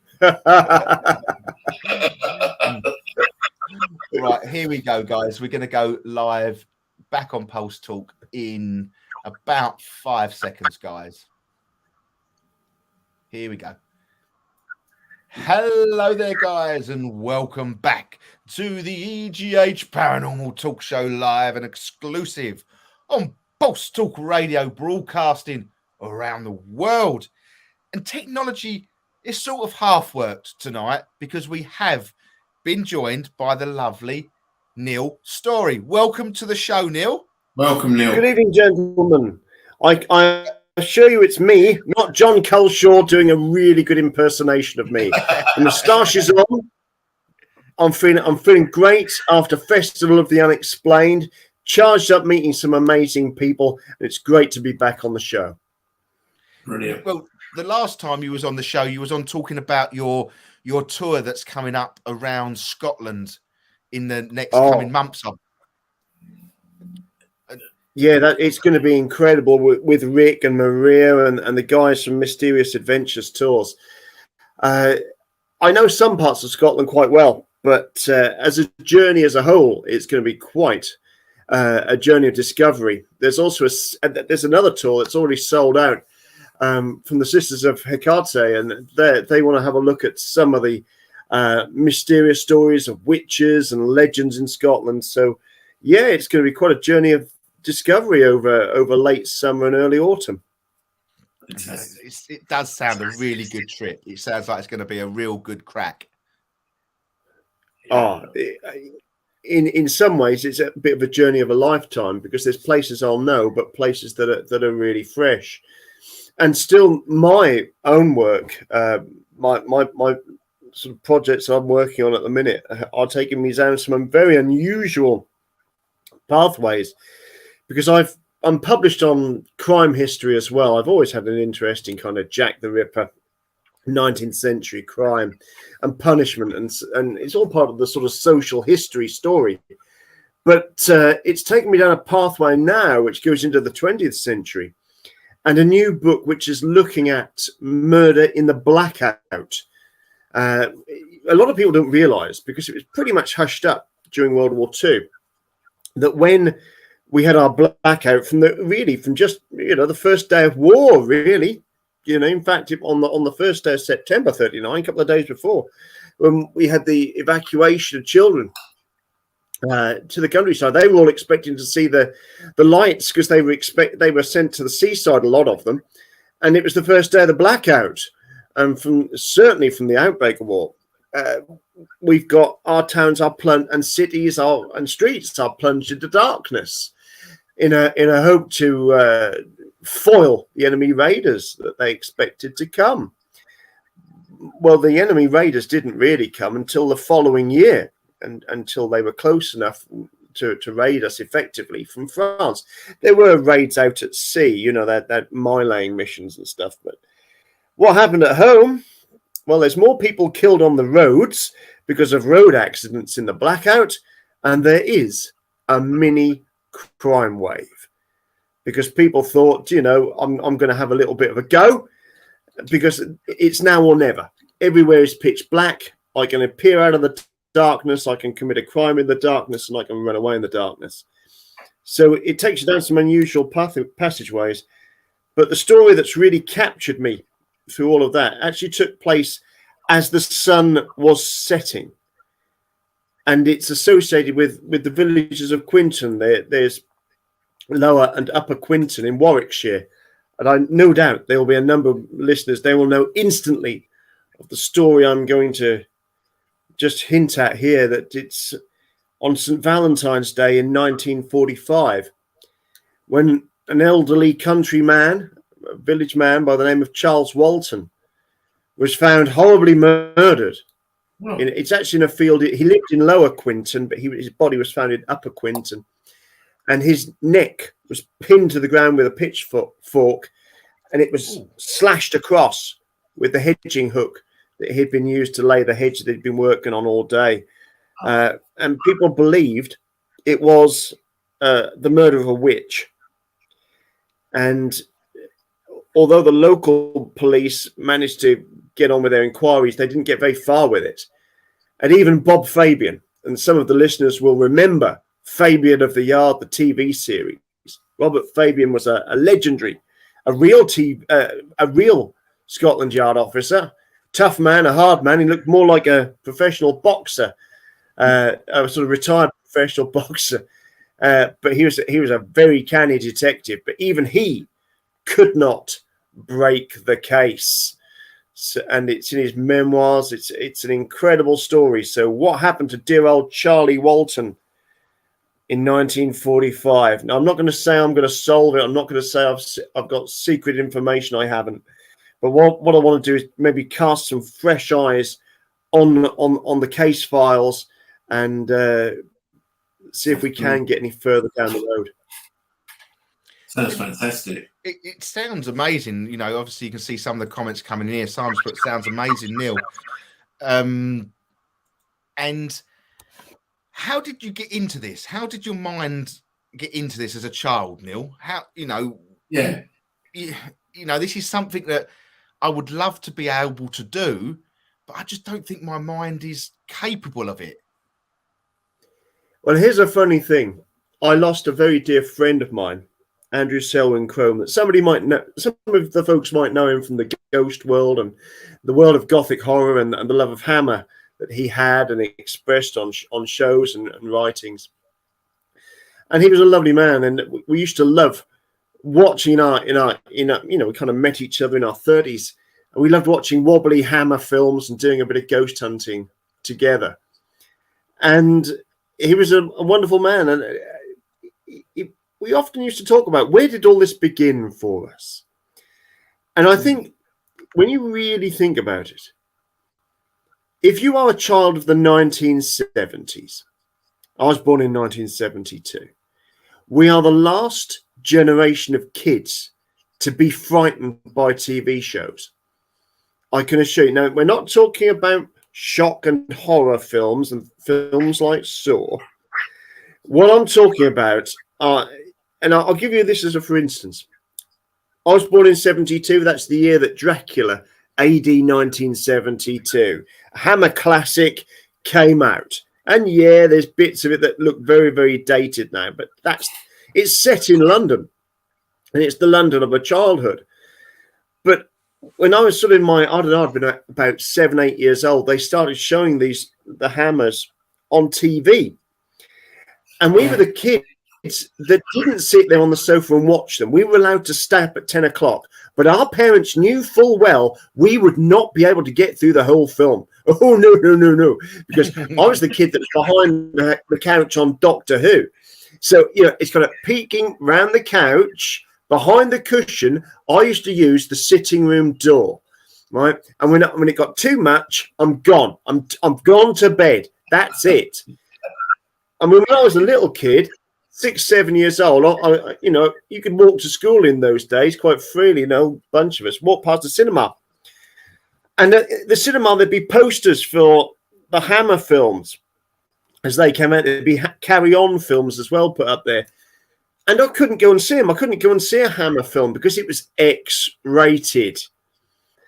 Right, here we go, guys. We're going to go live back on Pulse Talk in about 5 seconds, guys. Here we go. Hello there, guys, and welcome back to the EGH Paranormal Talk Show live and exclusive on Pulse Talk Radio, broadcasting around the world. And technology is sort of half worked tonight because we have been joined by the lovely Neil Storey. Welcome to the show, Neil. Welcome, Neil. Good evening, gentlemen. I assure you it's me, not John Culshaw doing a really good impersonation of me. The moustache is on. I'm feeling great after Festival of the Unexplained. Charged up, meeting some amazing people. It's great to be back on the show. Brilliant. Well, the last time you was on the show, you was on talking about your tour that's coming up around Scotland in the next coming months. Yeah, it's going to be incredible with Rick and Maria and the guys from Mysterious Adventures Tours. I know some parts of Scotland quite well, but as a journey as a whole, it's going to be quite a journey of discovery. There's also there's another tour that's already sold out from the Sisters of Hecate, and they want to have a look at some of the mysterious stories of witches and legends in Scotland. So, yeah, it's going to be quite a journey of discovery over late summer and early autumn. It does sound a really good trip. It sounds like it's going to be a real good crack. In some ways, it's a bit of a journey of a lifetime because there's places I'll know, but places that are really fresh. And still, my own work, my sort of projects I'm working on at the minute are taking me down some very unusual pathways because I'm published on crime history as well. I've always had an interest in kind of Jack the Ripper, 19th century crime and punishment, and it's all part of the sort of social history story. But it's taken me down a pathway now which goes into the 20th century, and a new book which is looking at murder in the blackout. A lot of people don't realise, because it was pretty much hushed up during World War II, that when we had our blackout from just the first day of war, really. In fact, on the first day of September 1939, a couple of days before, when we had the evacuation of children to the countryside, they were all expecting to see the lights because they were sent to the seaside, a lot of them, and it was the first day of the blackout. And certainly from the outbreak of war, we've got our towns and cities and streets are plunged into darkness in a hope to foil the enemy raiders that they expected to come. Well, the enemy raiders didn't really come until the following year, and until they were close enough to raid us effectively from France. There were raids out at sea, you know, that mine-laying missions and stuff. But what happened at home? Well, there's more people killed on the roads because of road accidents in the blackout, and there is a mini crime wave because people thought, you know, I'm going to have a little bit of a go because it's now or never. Everywhere is pitch black. I can appear out of the darkness, I can commit a crime in the darkness, and I can run away in the darkness. So it takes you down some unusual passageways. But the story that's really captured me through all of that actually took place as the sun was setting. And it's associated with the villages of Quinton. There's Lower and Upper Quinton in Warwickshire. And I no doubt there will be a number of listeners, they will know instantly of the story I'm going to just hint at here, that it's on St. Valentine's Day in 1945, when an elderly countryman, a village man by the name of Charles Walton, was found horribly murdered. It's actually in a field. He lived in Lower Quinton, but his body was found in Upper Quinton, and his neck was pinned to the ground with a pitchfork, and it was slashed across with the hedging hook that had been used to lay the hedge that he'd been working on all day. And people believed it was the murder of a witch. And although the local police managed to get on with their inquiries, they didn't get very far with it. And even Bob Fabian, and some of the listeners will remember Fabian of the Yard, the TV series. Robert Fabian was a legendary, a real Scotland Yard officer. Tough man, a hard man. He looked more like a professional boxer, a sort of retired professional boxer. But he was a very canny detective. But even he could not break the case. So, and it's in his memoirs. It's an incredible story. So what happened to dear old Charlie Walton in 1945? Now, I'm not going to say I'm going to solve it. I'm not going to say I've got secret information I haven't. But what I want to do is maybe cast some fresh eyes on the case files and see if we can get any further down the road. Sounds fantastic. It sounds amazing. You know, obviously you can see some of the comments coming in here. Simon's put, sounds amazing, Neil. And how did you get into this? How did your mind get into this as a child, Neil? How, you know, you know, this is something that I would love to be able to do, but I just don't think my mind is capable of it. Well, here's a funny thing. I lost a very dear friend of mine, Andrew Selwyn Crome, that somebody might know. Some of the folks might know him from the ghost world and the world of Gothic horror and the love of Hammer that he had and expressed on shows and writings. And he was a lovely man, and we used to love watching in our, you know, we kind of met each other in our 30s, and we loved watching wobbly Hammer films and doing a bit of ghost hunting together. And he was a wonderful man, and we often used to talk about where did all this begin for us. And I think when you really think about it, if you are a child of the 1970s, I was born in 1972, we are the last generation of kids to be frightened by TV shows. I can assure you. Now, we're not talking about shock and horror films and films like Saw. What I'm talking about are, and I'll give you this as a for instance. I was born in 72. That's the year that Dracula, AD 1972, Hammer classic, came out. And yeah, there's bits of it that look very, very dated now, but it's set in London, and it's the London of my childhood. But when I was sort of in my, I don't know, I'd been about 7, 8 years old, they started showing the Hammers on TV. And we were the kids that didn't sit there on the sofa and watch them. We were allowed to stay up at 10 o'clock, but our parents knew full well we would not be able to get through the whole film. Oh, no, because I was the kid that was behind the couch on Doctor Who. So, you know, it's kind of peeking round the couch, behind the cushion. I used to use the sitting room door, right? And when it got too much, I'm gone. I'm gone to bed. That's it. I mean, when I was a little kid, 6, 7 years old, you know, you could walk to school in those days quite freely. You know, a bunch of us walk past the cinema, and at the cinema there'd be posters for the Hammer films as they came out. There'd be Carry On films as well put up there, and I couldn't go and see them. I couldn't go and see a Hammer film because it was X-rated.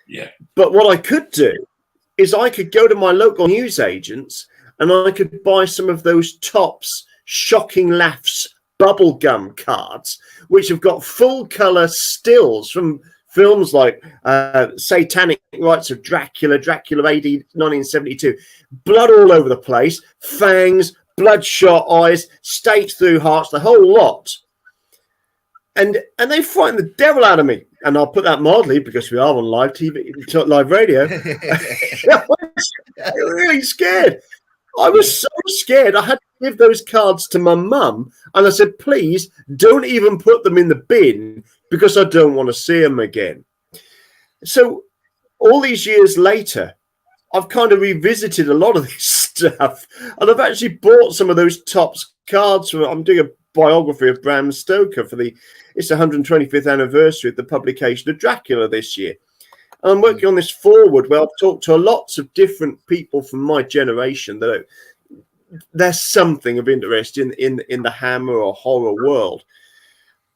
Yeah. But what I could do is I could go to my local newsagents and I could buy some of those Tops Shocking Laughs bubblegum cards, which have got full colour stills from films like Satanic Rites of Dracula, Dracula AD 1972, blood all over the place, fangs, bloodshot eyes, stakes through hearts, the whole lot. And they frightened the devil out of me. And I'll put that mildly because we are on live TV, live radio. I was really scared. I was so scared. I had to give those cards to my mum. And I said, please don't even put them in the bin because I don't want to see them again. So all these years later, I've kind of revisited a lot of this stuff. And I've actually bought some of those Tops cards. I'm doing a biography of Bram Stoker for it's the 125th anniversary of the publication of Dracula this year. And I'm working on this forward where I've talked to lots of different people from my generation that there's something of interest in the Hammer or horror world.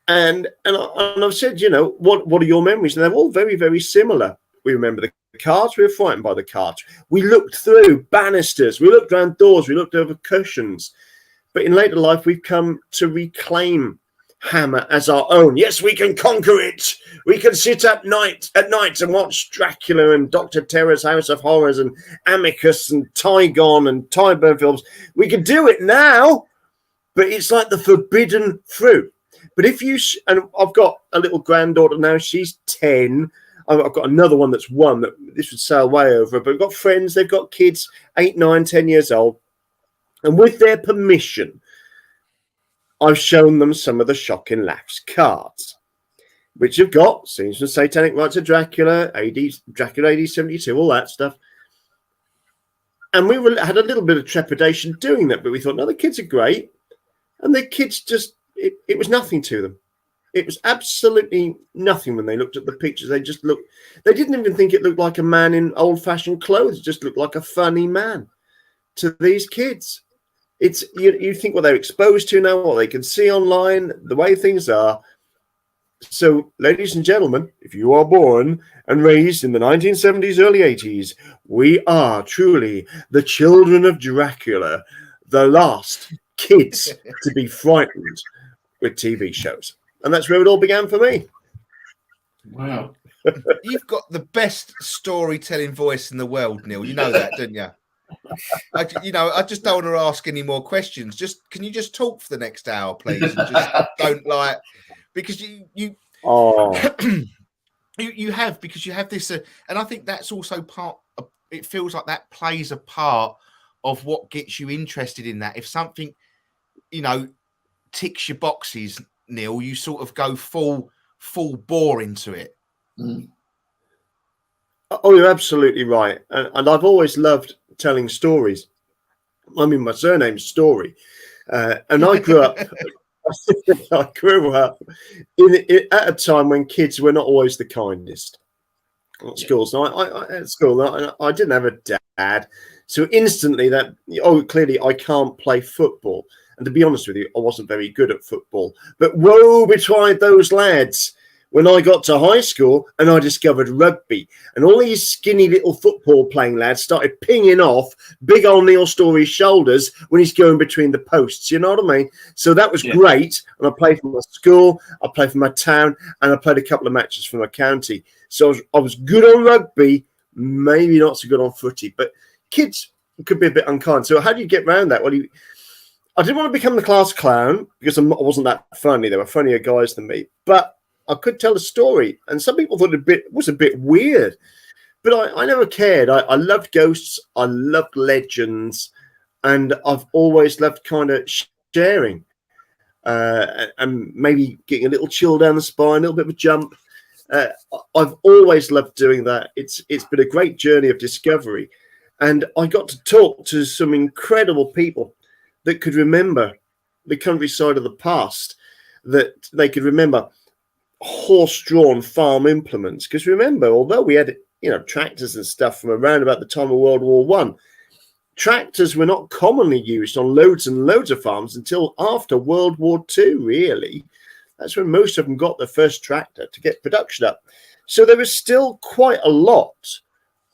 And I've said, you know, what are your memories? And they're all very, very similar. We remember the cards. We were frightened by the cards. We looked through banisters. We looked around doors. We looked over cushions. But in later life, we've come to reclaim Hammer as our own. Yes, we can conquer it. We can sit up at night and watch Dracula and Dr. Terror's House of Horrors and Amicus and Tygon and Tyburn films. We can do it now, but it's like the forbidden fruit. But if you, and I've got a little granddaughter now, she's 10. I've got another one that's 1 that this would sail way over, but we've got friends, they've got kids 8, 9, 10 years old. And with their permission, I've shown them some of the Shocking Laughs cards, which have got scenes from Satanic Rites of Dracula, Dracula AD 72, all that stuff. And we had a little bit of trepidation doing that, but we thought, no, the kids are great. And the kids just, it was nothing to them. It was absolutely nothing when they looked at the pictures. They just looked, they didn't even think it looked like a man in old-fashioned clothes. It just looked like a funny man to these kids. It's you think what they're exposed to now, what they can see online, the way things are. So, ladies and gentlemen, if you are born and raised in the 1970s, early 80s, we are truly the children of Dracula, the last kids to be frightened with TV shows. And that's where it all began for me. Wow. You've got the best storytelling voice in the world, Neil. You know that, don't you? I just don't want to ask any more questions. Can you just talk for the next hour, please? And just don't because you have this, and I think that's also part of, it feels like that plays a part of what gets you interested in that. If something, ticks your boxes, Neil, you sort of go full bore into it. Mm. Oh, you're absolutely right. And I've always loved telling stories. I mean, my surname's Storey. And I grew up, at a time when kids were not always the kindest at school. So I didn't have a dad. So instantly clearly I can't play football. And to be honest with you, I wasn't very good at football. But woe betide those lads when I got to high school and I discovered rugby. And all these skinny little football playing lads started pinging off big old Neil Storey's shoulders when he's going between the posts. You know what I mean? So that was great. And I played for my school, I played for my town, and I played a couple of matches for my county. So I was good on rugby, maybe not so good on footy. But kids could be a bit unkind. So how do you get around that? Well, I didn't want to become the class clown because I wasn't that funny. There were funnier guys than me. But I could tell a story, and some people thought it was a bit weird, but I never cared. I loved ghosts, I loved legends, and I've always loved kind of sharing and maybe getting a little chill down the spine, a little bit of a jump. I've always loved doing that. It's been a great journey of discovery, and I got to talk to some incredible people that could remember the countryside of the past, that they could remember horse-drawn farm implements. Because remember, although we had, you know, tractors and stuff from around about the time of World War One, tractors were not commonly used on loads and loads of farms until after World War Two, really. That's when most of them got their first tractor to get production up. So there was still quite a lot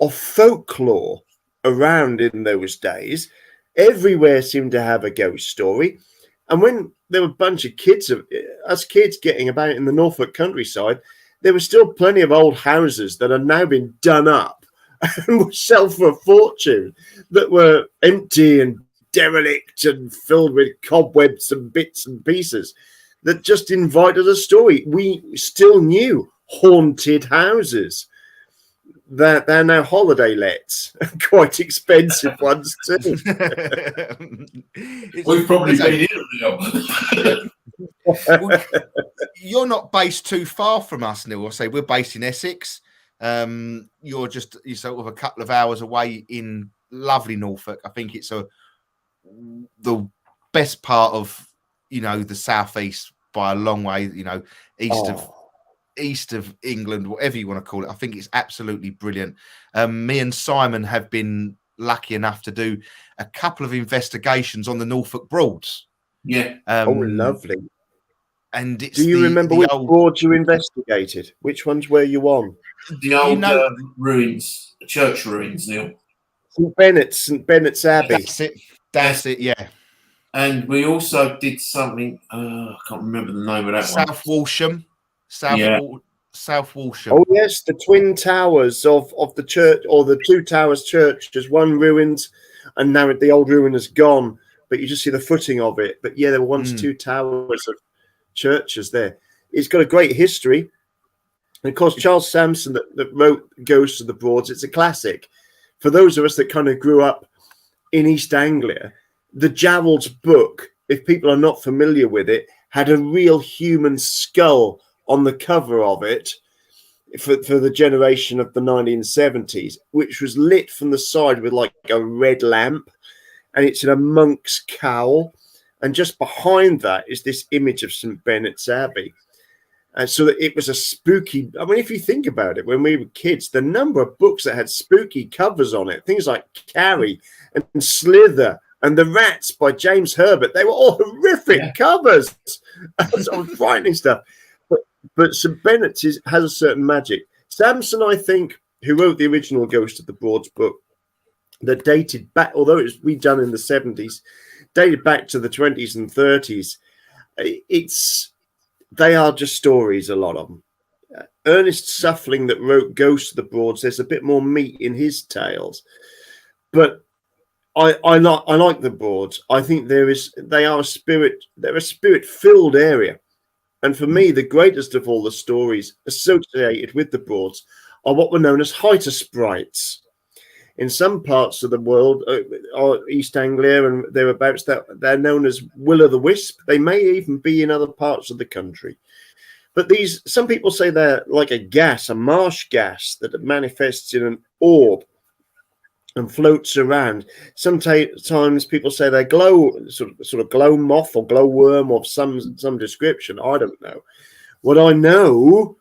of folklore around in those days. Everywhere seemed to have a ghost story. And when there were a bunch of kids, us kids getting about in the Norfolk countryside, there were still plenty of old houses that had now been done up and would sell for a fortune, that were empty and derelict and filled with cobwebs and bits and pieces, that just invited a story. We still knew haunted houses. They're now holiday lets, quite expensive ones too. We've probably been here. Well, you're not based too far from us, Neil. I say we're based in Essex. You're sort of a couple of hours away in lovely Norfolk. I think it's the best part of, you know, the southeast by a long way. You know, east of England, whatever you want to call it. I think it's absolutely brilliant. Me and Simon have been lucky enough to do a couple of investigations on the Norfolk Broads. Yeah. Oh, lovely. And it's do you remember which broads you investigated? Which ones were you on? The old ruins, church ruins, Neil. St. Bennett's Abbey. That's it, yeah. And we also did something, I can't remember the name of that one. South Walsham. South Walsham. Oh yes, the twin towers of the church, or the two towers church. There's one ruined, and now the old ruin is gone, but you just see the footing of it. But yeah, there were once two towers of churches there. It's got a great history. And of course, Charles Sampson that wrote Ghosts of the Broads, it's a classic. For those of us that kind of grew up in East Anglia, the Jarrell's book, if people are not familiar with it, had a real human skull on the cover of it for the generation of the 1970s, which was lit from the side with like a red lamp, and it's in a monk's cowl. And just behind that is this image of St. Bennett's Abbey. And so that it was a spooky, I mean, if you think about it, when we were kids, the number of books that had spooky covers on it, things like Carrie and Slither and The Rats by James Herbert, they were all horrific covers. Sort of frightening stuff. But St. Bennett's has a certain magic. Sampson, I think, who wrote the original Ghost of the Broads book, that dated back, although it was redone in the 70s, dated back to the 20s and 30s. They are just stories, a lot of them. Ernest Suffling, that wrote Ghosts of the Broads, there's a bit more meat in his tales. But I like the Broads. I think they're a spirit-filled area. And for me, the greatest of all the stories associated with the Broads are what were known as Highter Sprites. In some parts of the world, East Anglia and thereabouts, they're known as Will-o'-the-Wisp. They may even be in other parts of the country. But some people say they're like a marsh gas that manifests in an orb and floats around. Sometimes people say they're sort of glow moth or glow worm of some description. I don't know. What I know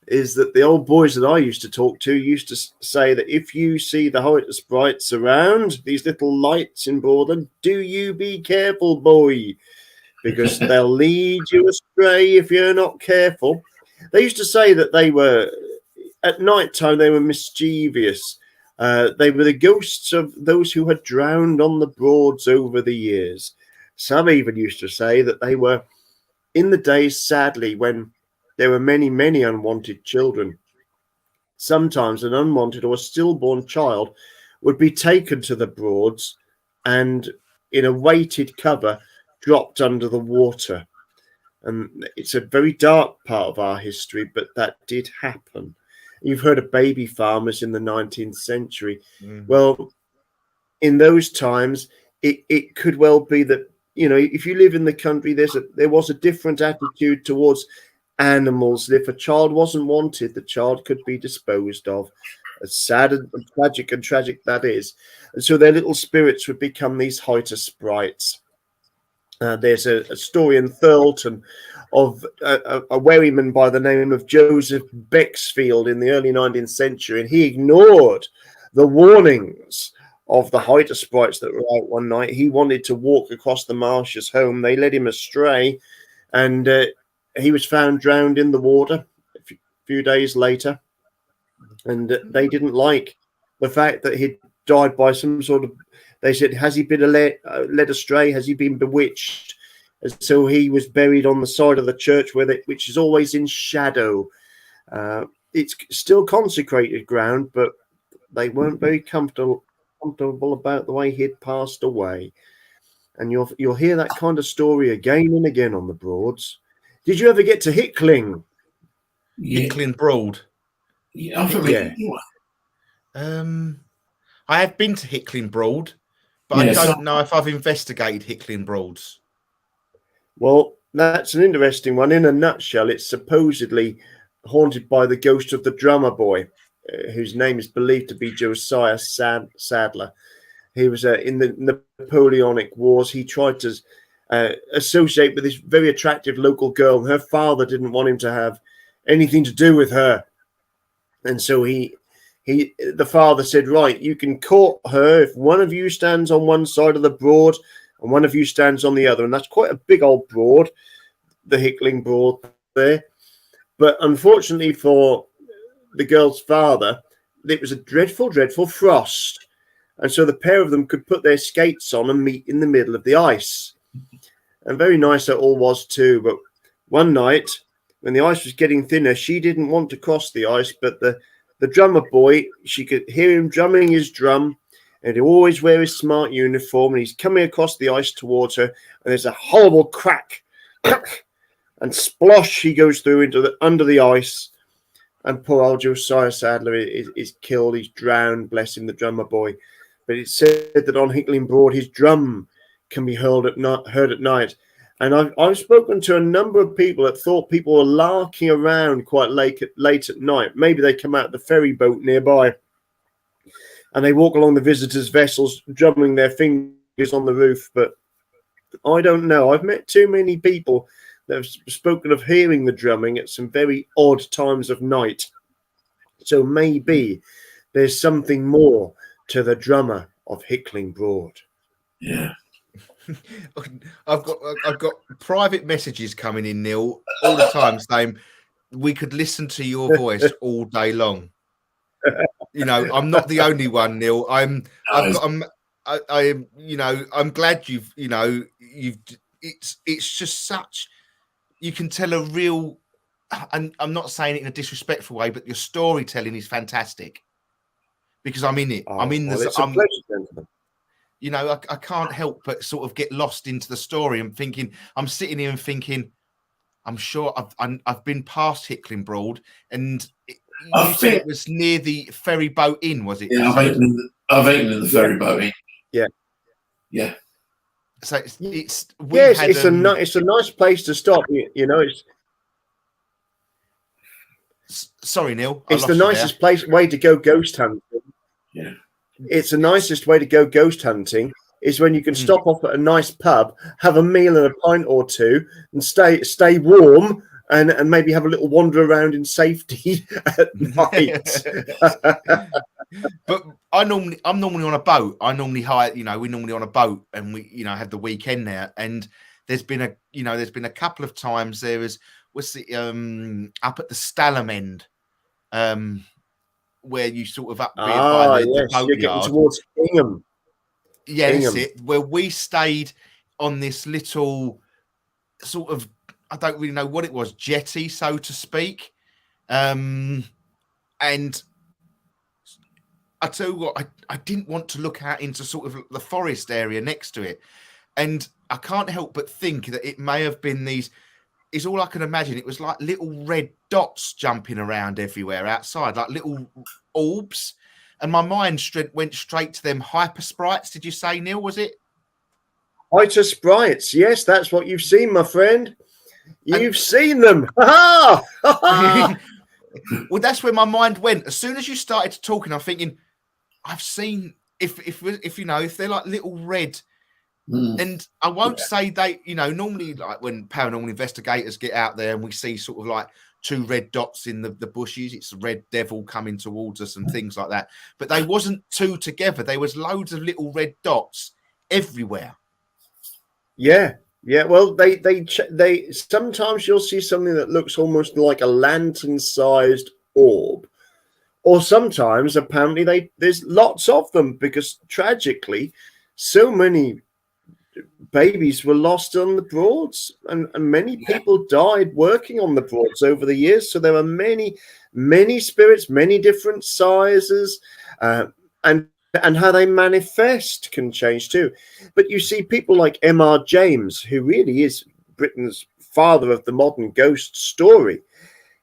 is that the old boys that I used to talk to used to say that if you see the Highter Sprites around, these little lights in Broadland, do you be careful, boy, because they'll lead you astray if you're not careful. They used to say that they were, at night time, they were mischievous. They were the ghosts of those who had drowned on the Broads over the years. Some even used to say that they were in the days, sadly, when there were many, many unwanted children. Sometimes an unwanted or stillborn child would be taken to the Broads and, in a weighted cover, dropped under the water. And it's a very dark part of our history, but that did happen. You've heard of baby farmers in the 19th century. Well, in those times, it could well be that, you know, if you live in the country, there was a different attitude towards animals. If a child wasn't wanted, the child could be disposed of. As sad and tragic that is. And so their little spirits would become these Highter Sprites. There's a story in Thurleton of a wherryman by the name of Joseph Bexfield in the early 19th century, and he ignored the warnings of the Hyder sprites that were out one night. He wanted to walk across the marshes home. They led him astray, and he was found drowned in the water a few days later. And they didn't like the fact that he'd died by some sort of, they said, has he been led astray? Has he been bewitched? And so he was buried on the side of the church which is always in shadow. It's still consecrated ground, but they weren't very comfortable about the way he'd passed away. And you'll hear that kind of story again and again on the Broads. Did you ever get to Hickling? Hickling Broad. Yeah, I think I have been to Hickling Broad, but I don't know if I've investigated Hickling Broads. Well, that's an interesting one. In a nutshell, it's supposedly haunted by the ghost of the drummer boy, whose name is believed to be Josiah Sadler. He was in the Napoleonic Wars. He tried to associate with this very attractive local girl. Her father didn't want him to have anything to do with her. And so the father said, right, you can court her if one of you stands on one side of the Broad and one of you stands on the other. And that's quite a big old Broad, the Hickling Broad there. But unfortunately for the girl's father, it was a dreadful, dreadful frost. And so the pair of them could put their skates on and meet in the middle of the ice. And very nice that all was too. But one night, when the ice was getting thinner, she didn't want to cross the ice, but the drummer boy, she could hear him drumming his drum, and he'd always wear his smart uniform, and he's coming across the ice towards her, and there's a horrible crack, and splosh, he goes through under the ice, and poor old Josiah Sadler is killed. He's drowned, bless him, the drummer boy. But it's said that on Hickling Broad, his drum can be heard at night. And I've spoken to a number of people that thought people were larking around quite late at night. Maybe they come out the ferry boat nearby and they walk along the visitors' vessels, drumming their fingers on the roof. But I don't know. I've met too many people that have spoken of hearing the drumming at some very odd times of night. So maybe there's something more to the drummer of Hickling Broad. Yeah. I've got private messages coming in, Neil, all the time saying we could listen to your voice all day long. You know, I'm not the only one, Neil. I'm glad it's just such, you can tell a real, and I'm not saying it in a disrespectful way, but your storytelling is fantastic because I'm in it. It's a pleasure, gentlemen. You know, I can't help but sort of get lost into the story and thinking, I'm sitting here and thinking, I'm sure I've been past Hickling Broad, and you said it was near the ferry boat inn, was it? Yeah, I've eaten in the ferry boat inn. Yeah. Yeah. So it's a nice place to stop. You know, sorry, Neil. It's the nicest way to go ghost hunting. Yeah. It's the nicest way to go ghost hunting is when you can stop off at a nice pub, have a meal and a pint or two, and stay warm, and maybe have a little wander around in safety at night. But I'm normally on a boat. I normally hire, we're normally on a boat, and we, have the weekend there. And there's been a couple of times there was up at the Stalham end, where you sort of up by the boat you're yard. getting towards Ingham. Yeah, that's it. Where we stayed on this little sort of, I don't really know what it was, jetty, so to speak. And I tell you what, I didn't want to look out into sort of the forest area next to it. And I can't help but think that it may have been these, is all I can imagine. It was like little red dots jumping around everywhere outside, like little orbs. And my mind went straight to them hyper sprites. Did you say, Neil, was it? Hyper sprites. Yes, that's what you've seen, my friend. You've seen them. Well, that's where my mind went. As soon as you started talking, I'm thinking, I've seen, if they're like little red And I won't say they, normally like when paranormal investigators get out there and we see sort of like two red dots in the bushes, it's a red devil coming towards us and things like that. But they wasn't two together. There was loads of little red dots everywhere. Yeah. Yeah. Well, they sometimes you'll see something that looks almost like a lantern-sized orb. Or sometimes, apparently, there's lots of them because tragically, so many babies were lost on the Broads, and many people died working on the Broads over the years. So there are many, many spirits, many different sizes, and how they manifest can change too. But you see people like M.R. James, who really is Britain's father of the modern ghost story.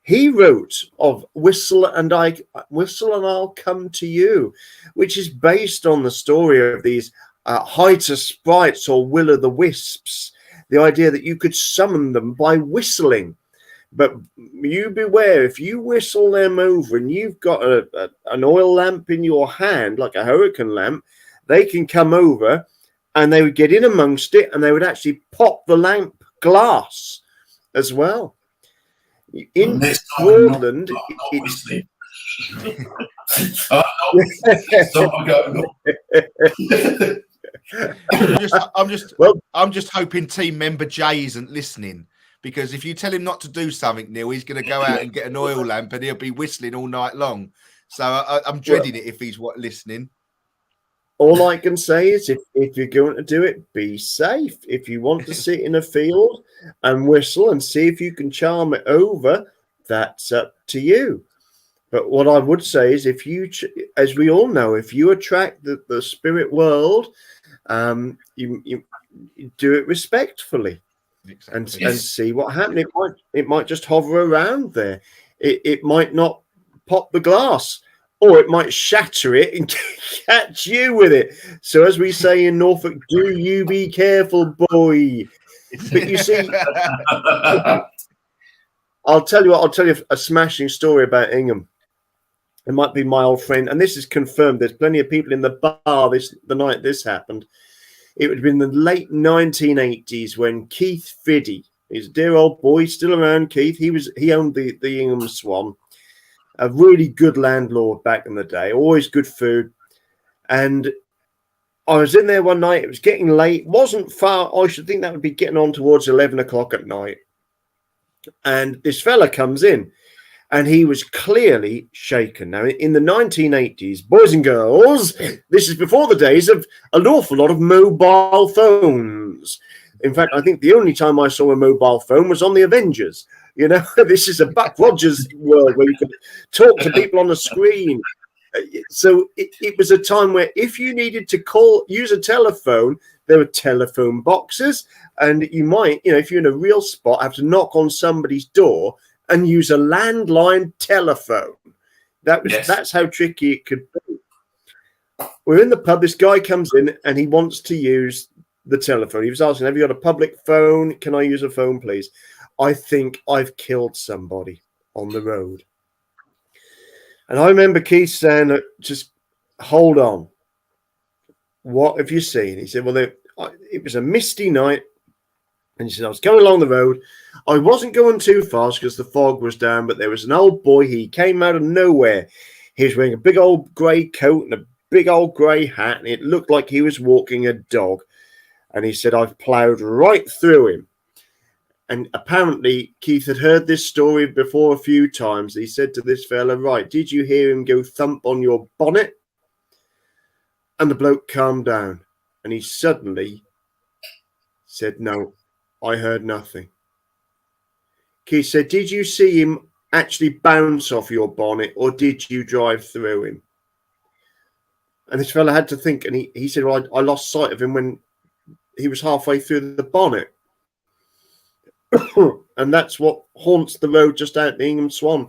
He wrote of Whistle and I'll Come to You, which is based on the story of these Highter sprites or will-o'-the-wisps, the idea that you could summon them by whistling. But you beware, if you whistle them over and you've got an oil lamp in your hand, like a hurricane lamp, they can come over and they would get in amongst it and they would actually pop the lamp glass as well. In Broadland, I'm just hoping team member Jay isn't listening, because if you tell him not to do something, Neil, he's going to go out and get an oil lamp and he'll be whistling all night long. So I'm dreading it if he's listening. All I can say is if you're going to do it, be safe. If you want to sit in a field and whistle and see if you can charm it over, that's up to you. But what I would say is if you, as we all know, if you attract the spirit world, you do it respectfully. Exactly. And see what happens. It might just hover around there. It might not pop the glass, or it might shatter it and catch you with it. So as we say in Norfolk, do you be careful, boy. But you see, I'll tell you a smashing story about Ingham. It might be my old friend, and this is confirmed. There's plenty of people in the bar the night this happened. It would have been the late 1980s when Keith Fiddy, he's a dear old boy, still around, Keith. He owned the Ingham Swan. A really good landlord back in the day, always good food. And I was in there one night. It was getting late. Wasn't far. I should think that would be getting on towards 11 o'clock at night. And this fella comes in, and he was clearly shaken. Now, in the 1980s, boys and girls, this is before the days of an awful lot of mobile phones. In fact, I think the only time I saw a mobile phone was on the Avengers. You know, this is a Buck Rogers world where you could talk to people on the screen. So it was a time where if you needed to use a telephone, there were telephone boxes, and you might, if you're in a real spot, have to knock on somebody's door and use a landline telephone. That's how tricky it could be. We're in the pub. This guy comes in and he wants to use the telephone. He was asking, "Have you got a public phone? Can I use a phone, please? I think I've killed somebody on the road." And I remember Keith saying, "Just hold on. What have you seen?" He said, "Well, it was a misty night." And he said, "I was going along the road. I wasn't going too fast because the fog was down, but there was an old boy. He came out of nowhere. He was wearing a big old grey coat and a big old grey hat, and it looked like he was walking a dog." And he said, "I've ploughed right through him." And apparently Keith had heard this story before a few times. He said to this fella, "Right, did you hear him go thump on your bonnet?" And the bloke calmed down, and he suddenly said, "No, I heard nothing." Keith said, "Did you see him actually bounce off your bonnet, or did you drive through him?" And this fella had to think, and he said, "Well, I lost sight of him when he was halfway through the bonnet." And that's what haunts the road just out the Ingham Swan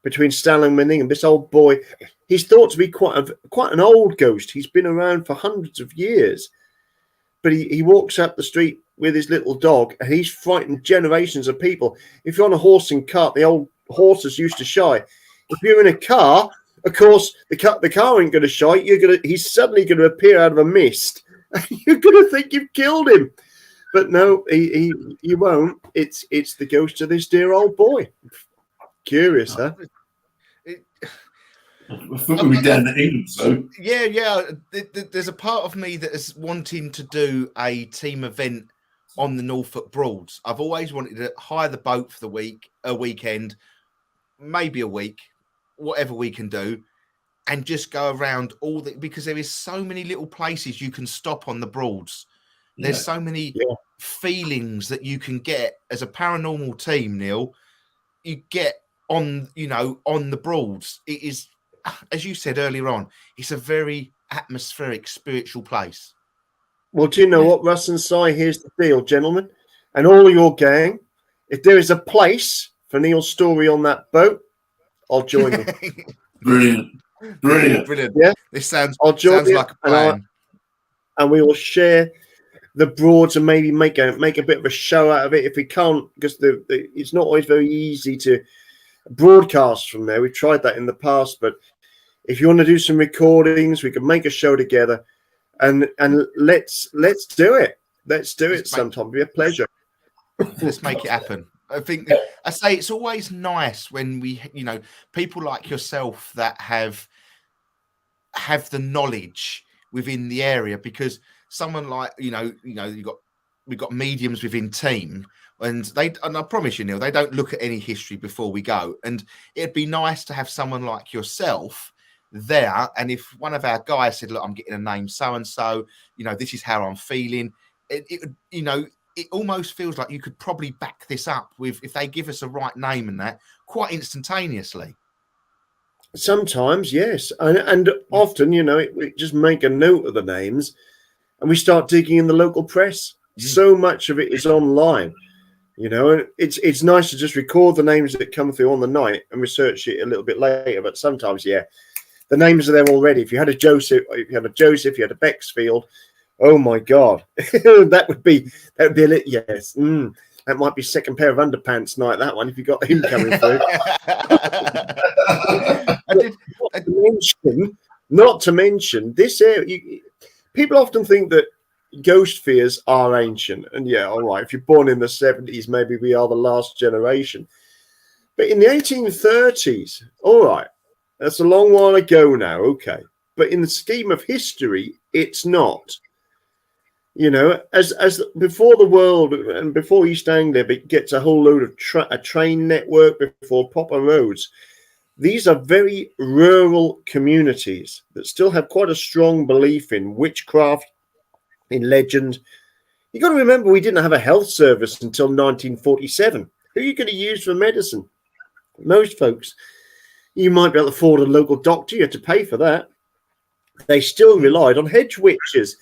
between Stallingham and Ingham. This old boy, he's thought to be quite an old ghost. He's been around for hundreds of years, but he walks up the street with his little dog, and he's frightened generations of people. If you're on a horse and cart, the old horses used to shy. If you're in a car, of course, the car ain't going to shy. He's suddenly going to appear out of a mist You're going to think you've killed him. But no, you won't. It's the ghost of this dear old boy. Curious, huh? I thought we'd be down to England, so. Yeah. There's a part of me that is wanting to do a team event on the Norfolk Broads. I've always wanted to hire the boat for a weekend, maybe a week, whatever we can do, and just go around because there is so many little places you can stop on the Broads. There's so many feelings that you can get as a paranormal team, Neil. You get on the Broads. It is, as you said earlier on, it's a very atmospheric, spiritual place. Well, do you know what, Russ and Si? Here's the deal, gentlemen, and all of your gang. If there is a place for Neil Storey on that boat, I'll join you. Brilliant. Yeah, this sounds like a plan. And we will share the Broads and maybe make a bit of a show out of it if we can't, because it's not always very easy to broadcast from there. We've tried that in the past, but if you want to do some recordings, we can make a show together, and let's do it. Let's do it sometime. It'll be a pleasure. Let's make it happen. I think I say it's always nice when we, people like yourself that have the knowledge within the area, because someone like we've got mediums within team, and I promise you, Neil, they don't look at any history before we go, and it'd be nice to have someone like yourself there. And if one of our guys said, look, I'm getting a name so and so, this is how I'm feeling, it almost feels like you could probably back this up with, if they give us a right name and that, quite instantaneously. Sometimes, yes. And often, we just make a note of the names and we start digging in the local press. So much of it is online, and it's nice to just record the names that come through on the night and research it a little bit later. But sometimes, the names are there already. If you had a Joseph, you had a Bexfield, oh my God, that would be a little, yes. That might be second pair of underpants night, that one, if you got him coming through. Not to mention this area. People often think that ghost fears are ancient, and all right, if you're born in the 70s, maybe we are the last generation. But in the 1830s, all right, that's a long while ago now, okay. But in the scheme of history, it's not. As before the world and before East Anglia gets a whole load of a train network, before proper roads, these are very rural communities that still have quite a strong belief in witchcraft, in legend. You got to remember, we didn't have a health service until 1947. Who are you going to use for medicine? Most folks, you might be able to afford a local doctor. You had to pay for that. They still relied on hedge witches.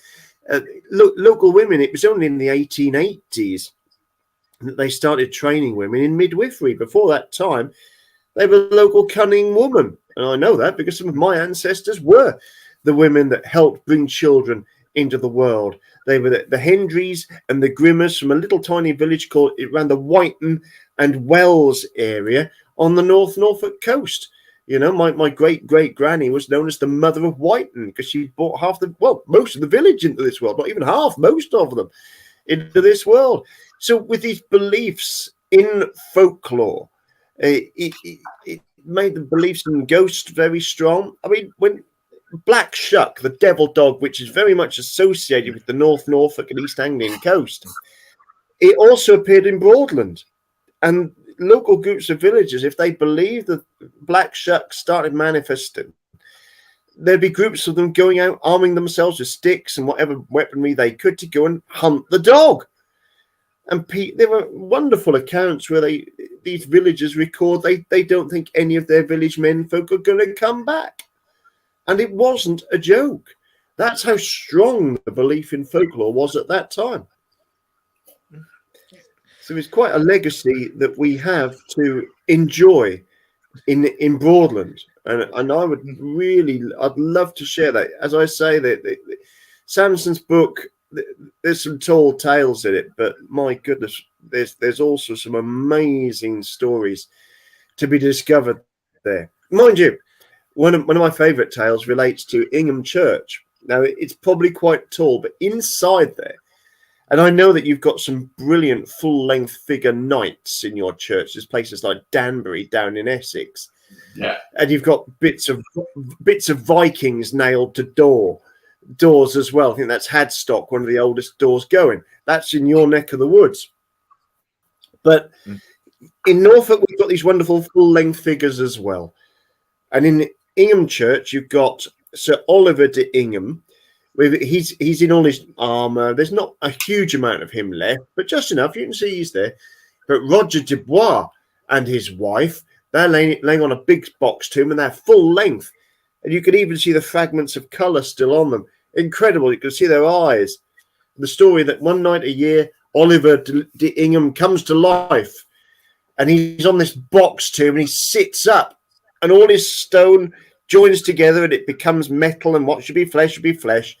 Local women, it was only in the 1880s that they started training women in midwifery. Before that time, they were local cunning women. And I know that because some of my ancestors were the women that helped bring children into the world. They were the Hendrys and the Grimmers from a little tiny village called around the Whiten and Wells area on the North Norfolk coast. My great-great-granny was known as the Mother of Whiten because she brought most of the village into this world, not even half, most of them into this world. So with these beliefs in folklore, it made the beliefs in ghosts very strong. I mean, when Black Shuck, the devil dog, which is very much associated with the North Norfolk and East Anglian coast, it also appeared in Broadland. And local groups of villagers, if they believed that Black Shuck started manifesting, there'd be groups of them going out arming themselves with sticks and whatever weaponry they could to go and hunt the dog. And there were wonderful accounts where these villagers record they don't think any of their village men folk are going to come back. And it wasn't a joke. That's how strong the belief in folklore was at that time. So it's quite a legacy that we have to enjoy in Broadland. And I would I'd love to share that. As I say, that Samson's book, there's some tall tales in it, but my goodness, there's also some amazing stories to be discovered there. Mind you, one of my favourite tales relates to Ingham Church, Now, it's probably quite tall, but inside there, and I know that you've got some brilliant full-length figure knights in your church. There's places like Danbury down in Essex. Yeah. And you've got bits of Vikings nailed to doors as well. I think that's Hadstock, one of the oldest doors going. That's in your neck of the woods. But in Norfolk, we've got these wonderful full-length figures as well. And in Ingham Church, you've got Sir Oliver de Ingham. He's in all his armour. There's not a huge amount of him left, but just enough. You can see he's there. But Roger de Bois and his wife, they're laying on a big box tomb, and they're full length. And you can even see the fragments of colour still on them. Incredible. You can see their eyes. The story that one night a year, Oliver de Ingham comes to life, and he's on this box tomb, and he sits up, and all his stone joins together, and it becomes metal, and what should be flesh should be flesh.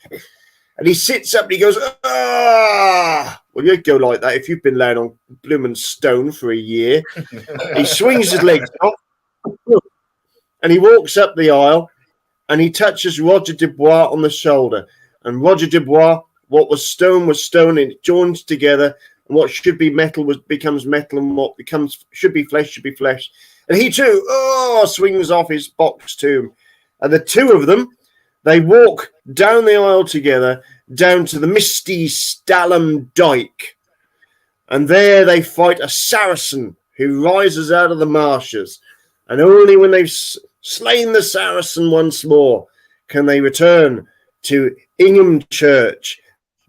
And he sits up, and he goes, ah! Well, you'd go like that if you've been laying on bloomin' stone for a year. He swings his legs off, and he walks up the aisle, and he touches Roger de Bois on the shoulder. And Roger de Bois, what was stone, and it joins together, and what should be metal becomes metal, and what should be flesh. And he too, swings off his box tomb. And the two of them, they walk down the aisle together, down to the misty Stalham Dyke. And there they fight a Saracen who rises out of the marshes. And only when they've slain the Saracen once more can they return to Ingham Church,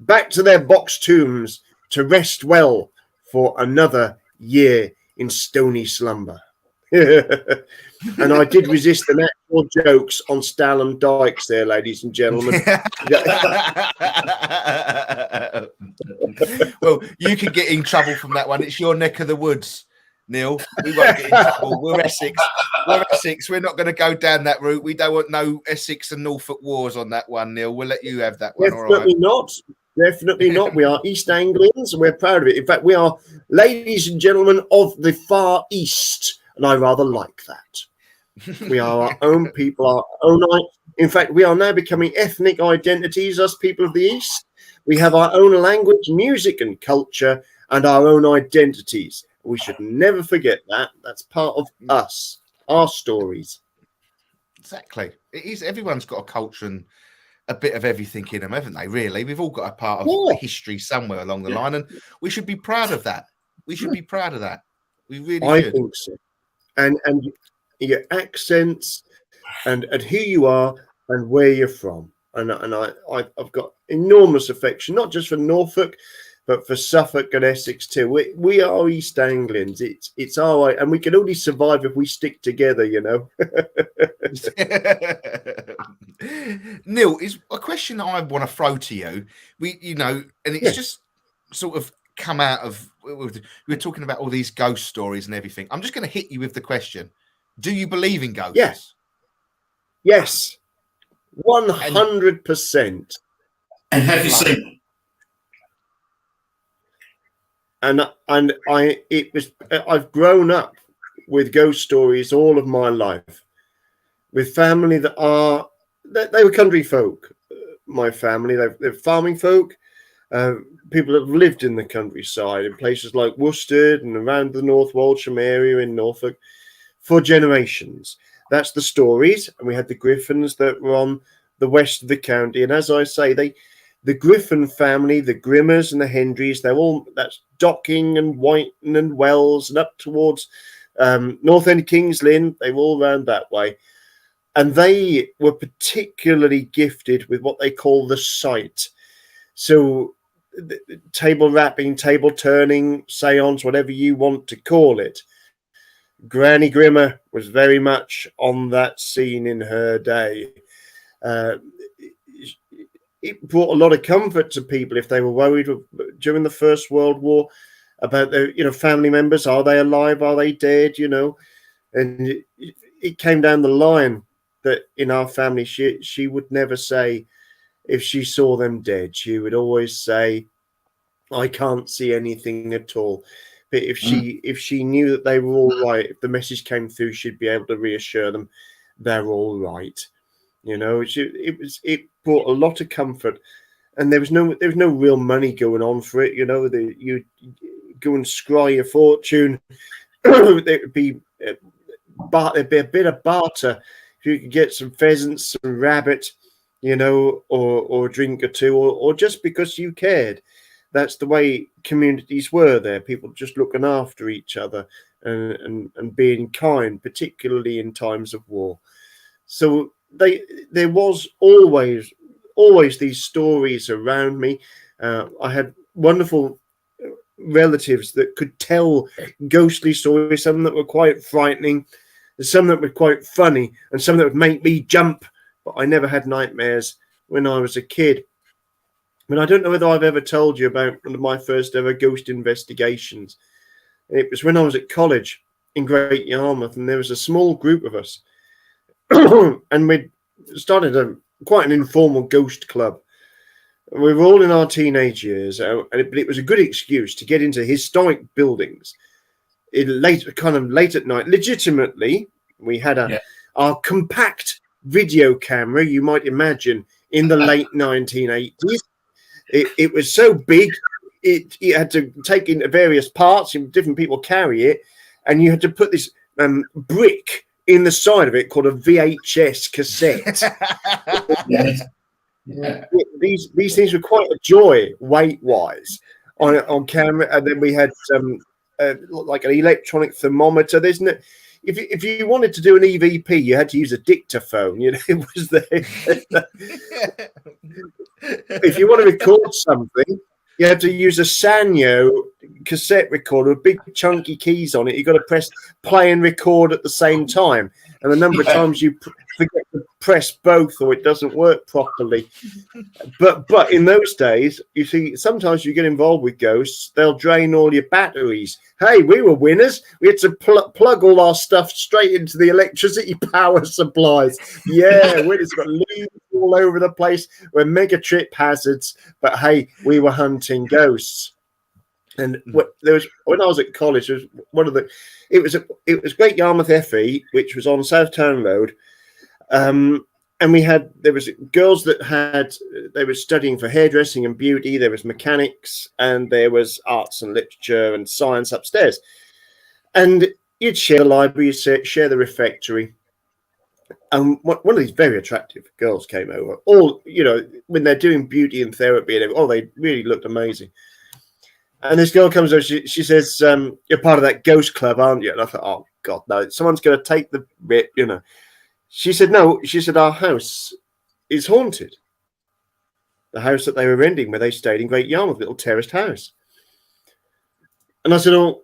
back to their box tombs, to rest well for another year in stony slumber. And I did resist the natural jokes on Stalham Dykes there, ladies and gentlemen. Well, you can get in trouble from that one. It's your neck of the woods, Neil. We won't get in trouble. We're Essex. We're not going to go down that route. We don't want no Essex and Norfolk wars on that one, Neil. We'll let you have that one. Definitely not. Definitely not. We are East Anglians, and we're proud of it. In fact, we are ladies and gentlemen of the Far East, and I rather like that. We are our own people, our own. In fact, we are now becoming ethnic identities, us people of the East. We have our own language, music, and culture, and our own identities. We should never forget that. That's part of us, our stories. Exactly. It is. Everyone's got a culture and a bit of everything in them, haven't they? Really, we've all got a part of the history somewhere along the line, and we should be proud of that. We should be proud of that. We really should. I think so. And your accents and who you are and where you're from. And I've got enormous affection, not just for Norfolk, but for Suffolk and Essex too. We are East Anglians. It's our way, and we can only survive if we stick together, you know. Neil, is a question I want to throw to you. And it's just sort of come out of, we're talking about all these ghost stories and everything. I'm just going to hit you with the question: do you believe in ghosts? Yes, 100%. And have you seen them? And I've grown up with ghost stories all of my life, with family that they were country folk. My family, they're farming folk, people that have lived in the countryside in places like Worcester and around the North Walsham area in Norfolk for generations. That's the stories. And we had the Griffins that were on the west of the county. And as I say, the Griffin family, the Grimmers and the Hendrys, that's Docking and Whiten and Wells and up towards North End Kings Lynn. They were all around that way. And they were particularly gifted with what they call the sight. So table rapping, table turning, seance, whatever you want to call it. Granny Grimmer was very much on that scene in her day. It brought a lot of comfort to people if they were worried during the First World War about their, family members. Are they alive? Are they dead? And it came down the line that in our family, she would never say if she saw them dead. She would always say, "I can't see anything at all." But if she knew that they were all right, if the message came through, she'd be able to reassure them they're all right. It brought a lot of comfort, and there was no real money going on for it. You know, you go and scry your fortune. There'd be a bit of barter. If you could get some pheasants, some rabbit, you know, or a drink or two, or just because you cared. That's the way communities were there. People just looking after each other and being kind, particularly in times of war. So there was always these stories around me. I had wonderful relatives that could tell ghostly stories, some that were quite frightening, some that were quite funny, and some that would make me jump. But I never had nightmares when I was a kid. I mean, I don't know whether I've ever told you about one of my first ever ghost investigations. It was when I was at college in Great Yarmouth, and there was a small group of us, and we started quite an informal ghost club. We were all in our teenage years, but it was a good excuse to get into historic buildings. Late at night, legitimately, we had our compact video camera, you might imagine, in the late 1980s. It was so big, it had to take into various parts, and different people carry it, and you had to put this brick in the side of it called a VHS cassette. These things were quite a joy weight-wise on camera, and then we had like an electronic thermometer. There's no, if you wanted to do an EVP, you had to use a dictaphone. You know, it was there. If you want to record something, you had to use a Sanyo cassette recorder with big chunky keys on it. You got to press play and record at the same time, and the number of times you forget to press both, or it doesn't work properly. But in those days, you see, sometimes you get involved with ghosts, they'll drain all your batteries. Hey, we were winners. We had to plug all our stuff straight into the electricity power supplies. Yeah, winners got leaves all over the place. We're mega trip hazards, but hey, we were hunting ghosts. And when I was at college, it was Great Yarmouth FE, which was on South Town Road. And there was girls that they were studying for hairdressing and beauty. There was mechanics, and there was arts and literature and science upstairs. And you'd share the library, you'd share the refectory. And one of these very attractive girls came over. All, you know, when they're doing beauty and therapy, and they really looked amazing. And this girl comes over, she says, you're part of that ghost club, aren't you? And I thought, oh, God, no, someone's going to take the rip, you know. She said, no. She said, our house is haunted. The house that they were renting, where they stayed in Great Yarmouth, little terraced house. And I said, oh,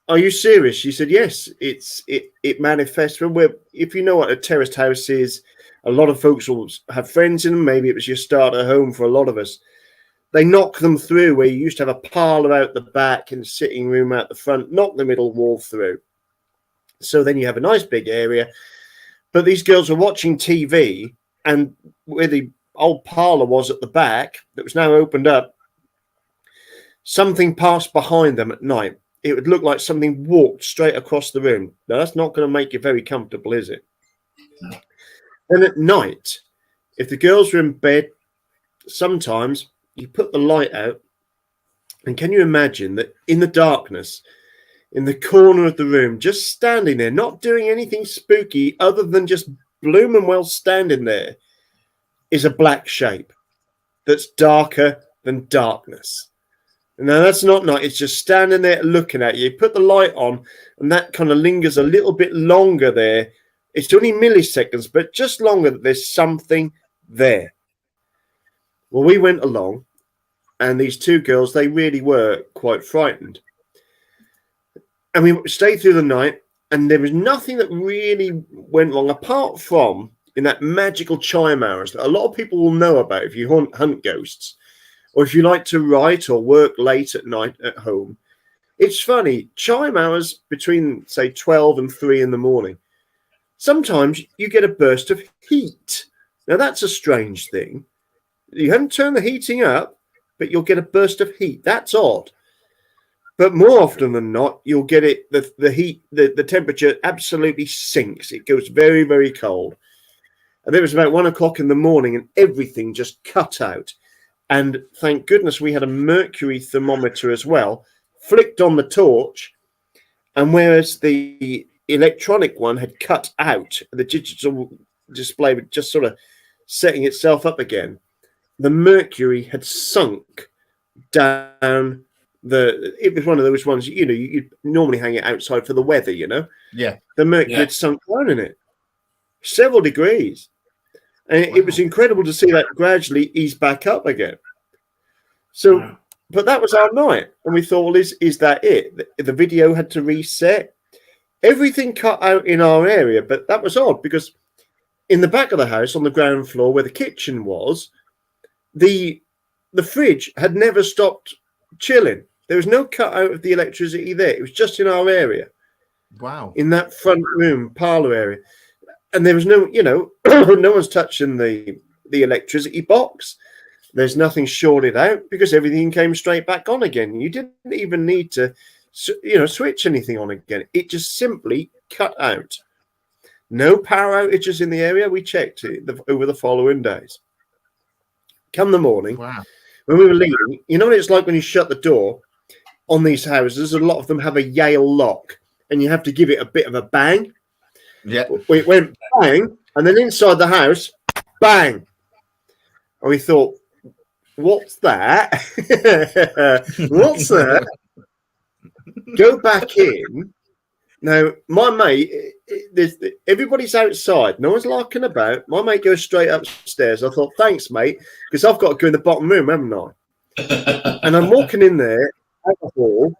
are you serious? She said, yes, it manifests. If you know what a terraced house is, a lot of folks will have friends in them. Maybe it was your starter home for a lot of us. They knock them through, where you used to have a parlour out the back and a sitting room out the front, knock the middle wall through. So then you have a nice big area. But these girls were watching TV, and where the old parlour was at the back, that was now opened up, something passed behind them at night. It would look like something walked straight across the room. Now, that's not going to make you very comfortable, is it? No. Then at night, if the girls were in bed, sometimes you put the light out, and can you imagine that in the darkness, in the corner of the room, just standing there, not doing anything spooky other than just blooming well standing there, is a black shape that's darker than darkness. Now, that's not night. It's just standing there looking at you. Put the light on, and that kind of lingers a little bit longer there. It's only milliseconds, but just longer that there's something there. Well, we went along, and these two girls, they really were quite frightened. And we stayed through the night, and there was nothing that really went wrong, apart from in that magical chime hours that a lot of people will know about if you hunt ghosts, or if you like to write or work late at night at home. It's funny, chime hours between, say, 12 and 3 in the morning, sometimes you get a burst of heat. Now, that's a strange thing. You haven't turned the heating up, but you'll get a burst of heat. That's odd. But more often than not, you'll get it, the heat, the temperature absolutely sinks. It goes very, very cold. And it was about 1 o'clock in the morning, and everything just cut out. And thank goodness we had a mercury thermometer as well, flicked on the torch. And whereas the electronic one had cut out, the digital display was just sort of setting itself up again, the mercury had sunk down. It was one of those ones, you normally hang it outside for the weather, Yeah. The mercury had sunk down in it several degrees. And it was incredible to see that gradually ease back up again. So, but that was our night. And we thought, well, is that it? The video had to reset. Everything cut out in our area, but that was odd because in the back of the house on the ground floor where the kitchen was, the fridge had never stopped chilling. There was no cut out of the electricity there. It was just in our area. Wow. In that front room, parlour area. And there was no, no one's touching the electricity box. There's nothing shorted out because everything came straight back on again. You didn't even need to, switch anything on again. It just simply cut out. No power outages in the area. We checked it over the following days. Come the morning, when we were leaving, what it's like when you shut the door on these houses. A lot of them have a Yale lock, and you have to give it a bit of a bang. Yeah. It went bang, and then inside the house, bang. And we thought, what's that? What's that? Go back in. Now, my mate, everybody's outside. No one's larking about. My mate goes straight upstairs. I thought, thanks, mate, because I've got to go in the bottom room, haven't I? And I'm walking in there at the hall,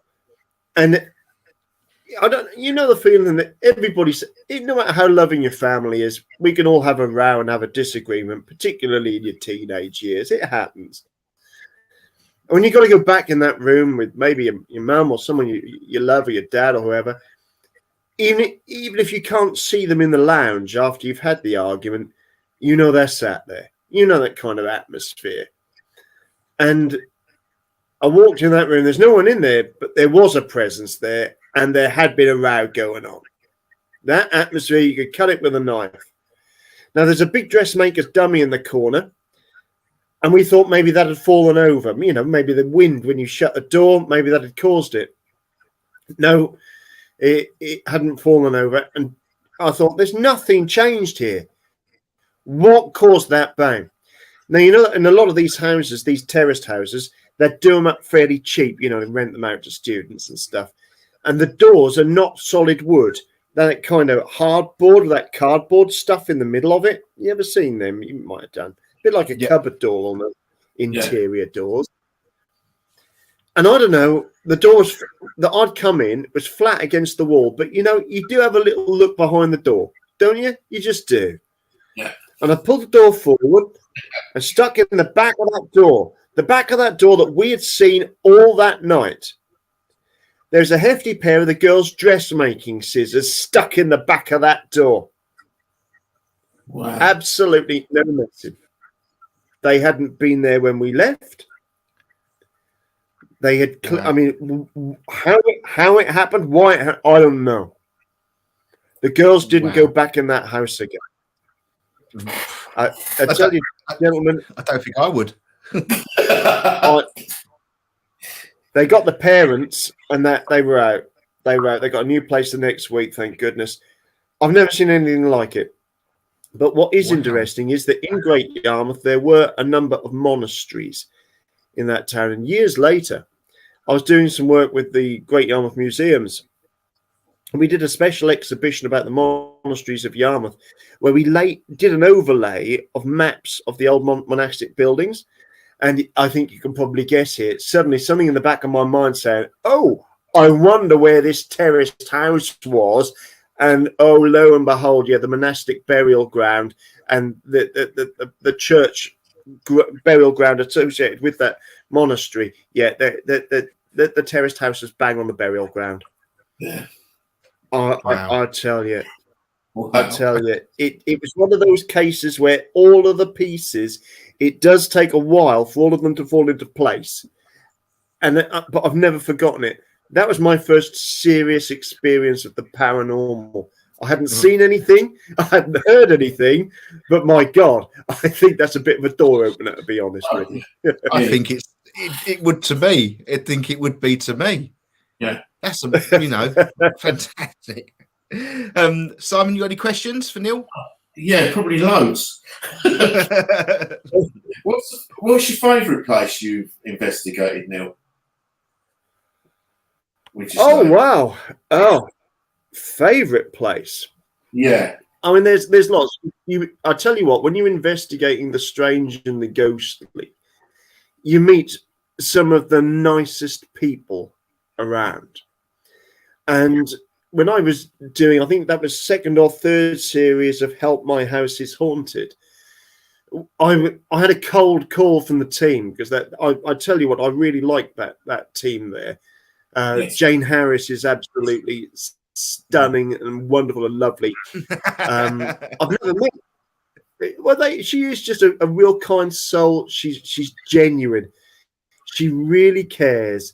and the feeling that everybody's, no matter how loving your family is, we can all have a row and have a disagreement, particularly in your teenage years. It happens. And when you've got to go back in that room with maybe your mum or someone you love, or your dad or whoever, even if you can't see them in the lounge after you've had the argument, they're sat there. That kind of atmosphere. And I walked in that room. There's no one in there, but there was a presence there. And there had been a row going on. That atmosphere, you could cut it with a knife. Now, there's a big dressmaker's dummy in the corner. And we thought maybe that had fallen over. Maybe the wind, when you shut the door, maybe that had caused it. No, it hadn't fallen over. And I thought, there's nothing changed here. What caused that bang? Now, that in a lot of these houses, these terraced houses, they do them up fairly cheap, and rent them out to students and stuff. And the doors are not solid wood. They're that kind of hardboard, that cardboard stuff in the middle of it. You ever seen them? You might have done. A bit like a cupboard door on the interior doors. And I don't know, the doors that I'd come in was flat against the wall. But, you do have a little look behind the door, don't you? You just do. Yeah. And I pulled the door forward and stuck it in the back of that door. The back of that door that we had seen all that night. There's a hefty pair of the girls' dressmaking scissors stuck in the back of that door. Wow. Absolutely no messing. They hadn't been there when we left. They had, how it happened, why, I don't know. The girls didn't go back in that house again. I tell you, gentlemen. I don't think I would. They got the parents, and that they were out. They were out. They got a new place the next week, thank goodness. I've never seen anything like it. But what is interesting is that in Great Yarmouth, there were a number of monasteries in that town. And years later, I was doing some work with the Great Yarmouth Museums. And we did a special exhibition about the monasteries of Yarmouth, where we did an overlay of maps of the old monastic buildings. And I think you can probably guess here, suddenly something in the back of my mind saying, oh, I wonder where this terraced house was. And oh, lo and behold, the monastic burial ground and the church burial ground associated with that monastery. Yeah, the terraced house was bang on the burial ground. Yeah. I tell you. Wow. I tell you, it was one of those cases where all of the pieces, it does take a while for all of them to fall into place. But I've never forgotten it. That was my first serious experience of the paranormal, I hadn't seen anything, I hadn't heard anything, but my God, I think that's a bit of a door opener, to be honest with you. I think it would to me. I think it would be to me. Yeah. That's fantastic. Simon, you got any questions for Neil? Yeah, probably loads. What's your favourite place you've investigated, Neil? Wow. Oh, favourite place. Yeah. I mean, there's lots. I tell you what, when you're investigating the strange and the ghostly, you meet some of the nicest people around. And when I was doing, I think that was second or third series of Help My House is Haunted, I had a cold call from the team because I tell you what, I really liked that team there. Yes. Jane Harris is absolutely stunning and wonderful and lovely. I've never met. Well, she is just a real kind soul. She's genuine. She really cares.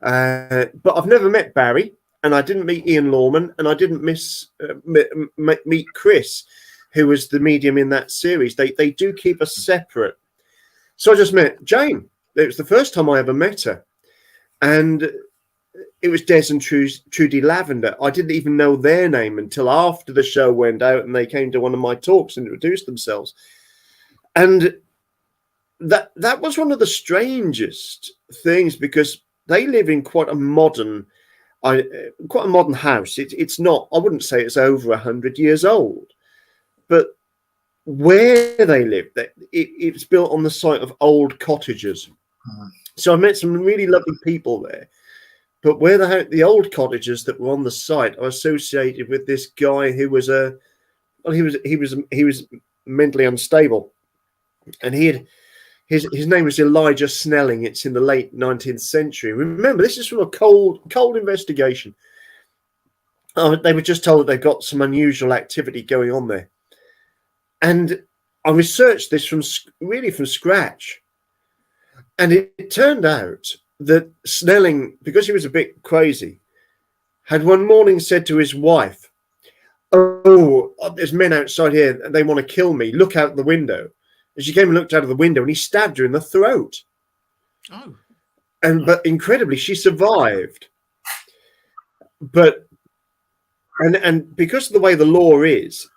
But I've never met Barry, and I didn't meet Ian Lawman, and I didn't meet Chris, who was the medium in that series. They do keep us separate. So I just met Jane. It was the first time I ever met her, and it was Des and Trudy Lavender. I didn't even know their name until after the show went out and they came to one of my talks and introduced themselves. And that was one of the strangest things because they live in quite a modern house. It's not, I wouldn't say it's over 100 years old, but where they live, it's built on the site of old cottages. So I met some really lovely people there. But where the old cottages that were on the site are associated with this guy who was he was mentally unstable, and his name was Elijah Snelling. It's in the late 19th century. Remember, this is from a cold investigation. They were just told that they've got some unusual activity going on there, and I researched this from scratch, and it turned out that Snelling, because he was a bit crazy, had one morning said to his wife, "Oh, there's men outside here. They want to kill me. Look out the window." And she came and looked out of the window, and he stabbed her in the throat. Oh, But incredibly, she survived. But and because of the way the law is,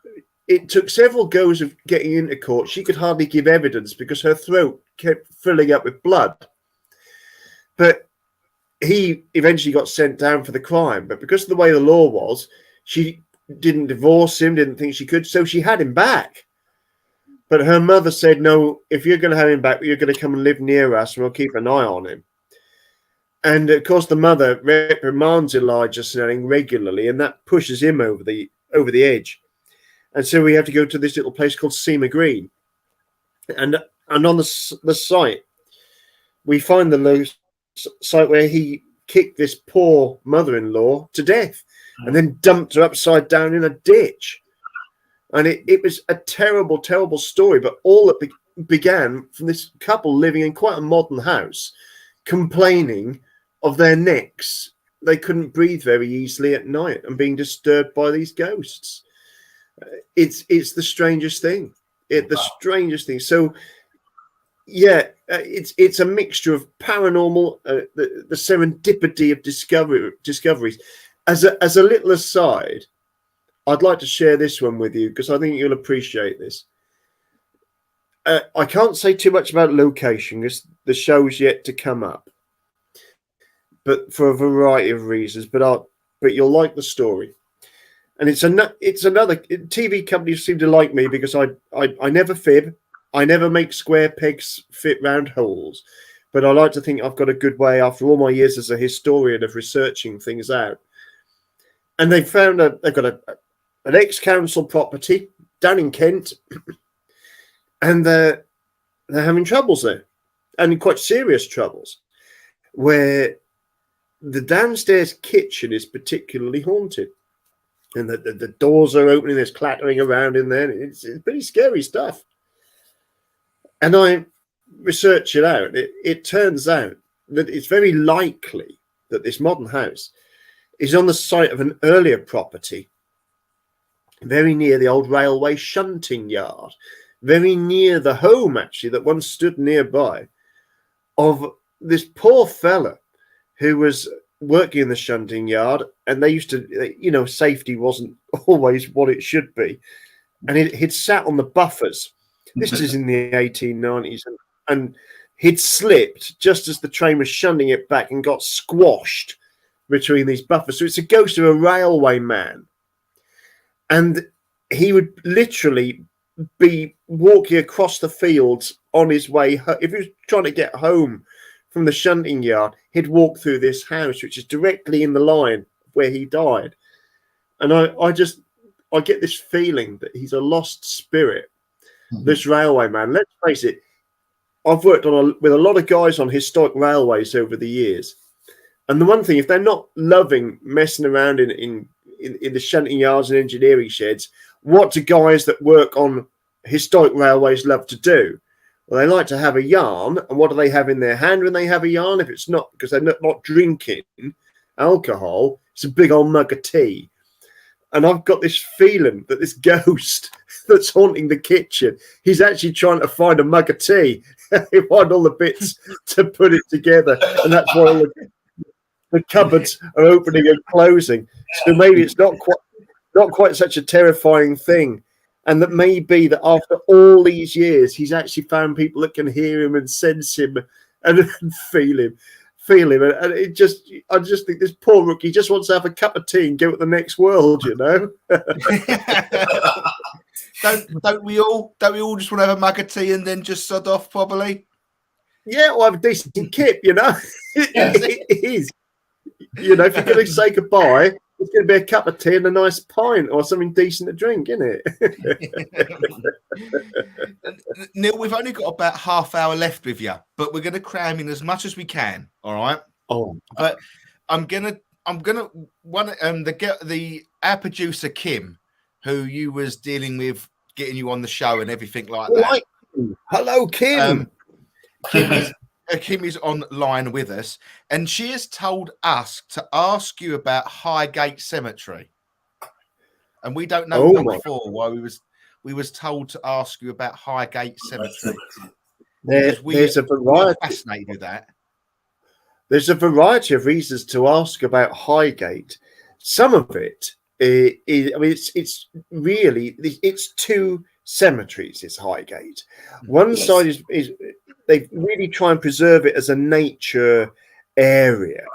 it took several goes of getting into court. She could hardly give evidence because her throat kept filling up with blood. But he eventually got sent down for the crime. But because of the way the law was, she didn't divorce him, didn't think she could. So she had him back. But her mother said, "No, if you're going to have him back, you're going to come and live near us and we'll keep an eye on him." And of course, the mother reprimands Elijah Snelling regularly, and that pushes him over the edge. And so we have to go to this little place called Seamer Green. And on the site, we find the site where he kicked this poor mother-in-law to death and then dumped her upside down in a ditch. And it was a terrible, terrible story. But all that began from this couple living in quite a modern house, complaining of their necks. They couldn't breathe very easily at night and being disturbed by these ghosts. It's the strangest thing. The strangest thing. So, yeah, it's a mixture of paranormal, the serendipity of discoveries. As a little aside, I'd like to share this one with you because I think you'll appreciate this. I can't say too much about location because the show's yet to come up, but for a variety of reasons. But you'll like the story, and it's another TV companies seem to like me because I never fib. I never make square pegs fit round holes, but I like to think I've got a good way after all my years as a historian of researching things out. And they've got an ex-council property down in Kent, and they're having troubles there, and quite serious troubles, where the downstairs kitchen is particularly haunted, and the doors are opening, there's clattering around in there. It's pretty scary stuff. And I research it out. It turns out that it's very likely that this modern house is on the site of an earlier property very near the old railway shunting yard, very near the home, actually, that once stood nearby, of this poor fella who was working in the shunting yard. And they used to, you know, safety wasn't always what it should be. And he'd sat on the buffers. This is in the 1890s. And he'd slipped just as the train was shunting it back and got squashed between these buffers. So it's a ghost of a railway man. And he would literally be walking across the fields on his way. If he was trying to get home from the shunting yard, he'd walk through this house, which is directly in the line where he died. And I get this feeling that he's a lost spirit, this railway man. Let's face it, I've worked with a lot of guys on historic railways over the years. And the one thing, if they're not loving messing around in the shunting yards and engineering sheds, what do guys that work on historic railways love to do? Well, they like to have a yarn. And what do they have in their hand when they have a yarn? If it's not because they're not drinking alcohol, it's a big old mug of tea. And I've got this feeling that this ghost that's haunting the kitchen, he's actually trying to find a mug of tea. He find all the bits to put it together. And that's why all the cupboards are opening and closing. So maybe it's not quite such a terrifying thing. And that may be that after all these years, he's actually found people that can hear him and sense him and feel him. And I just think this poor rookie just wants to have a cup of tea and go to the next world, you know. Don't we all just want to have a mug of tea and then just sod off, probably? Yeah, or have a decent kip, you know. It is. You know, if you're going to say goodbye, it's going to be a cup of tea and a nice pint or something decent to drink, isn't it? Neil, we've only got about half hour left with you, but we're going to cram in as much as we can. All right. Oh, but our producer Kim, who you was dealing with, getting you on the show and everything like that. Hello, Kim. Kim is online with us, and she has told us to ask you about Highgate Cemetery, and we don't know what for. Why we was told to ask you about Highgate Cemetery. There's a variety. Fascinated with that. There's a variety of reasons to ask about Highgate. Some of it is, I mean, it's really two cemeteries. It's Highgate. One side is they really try and preserve it as a nature area,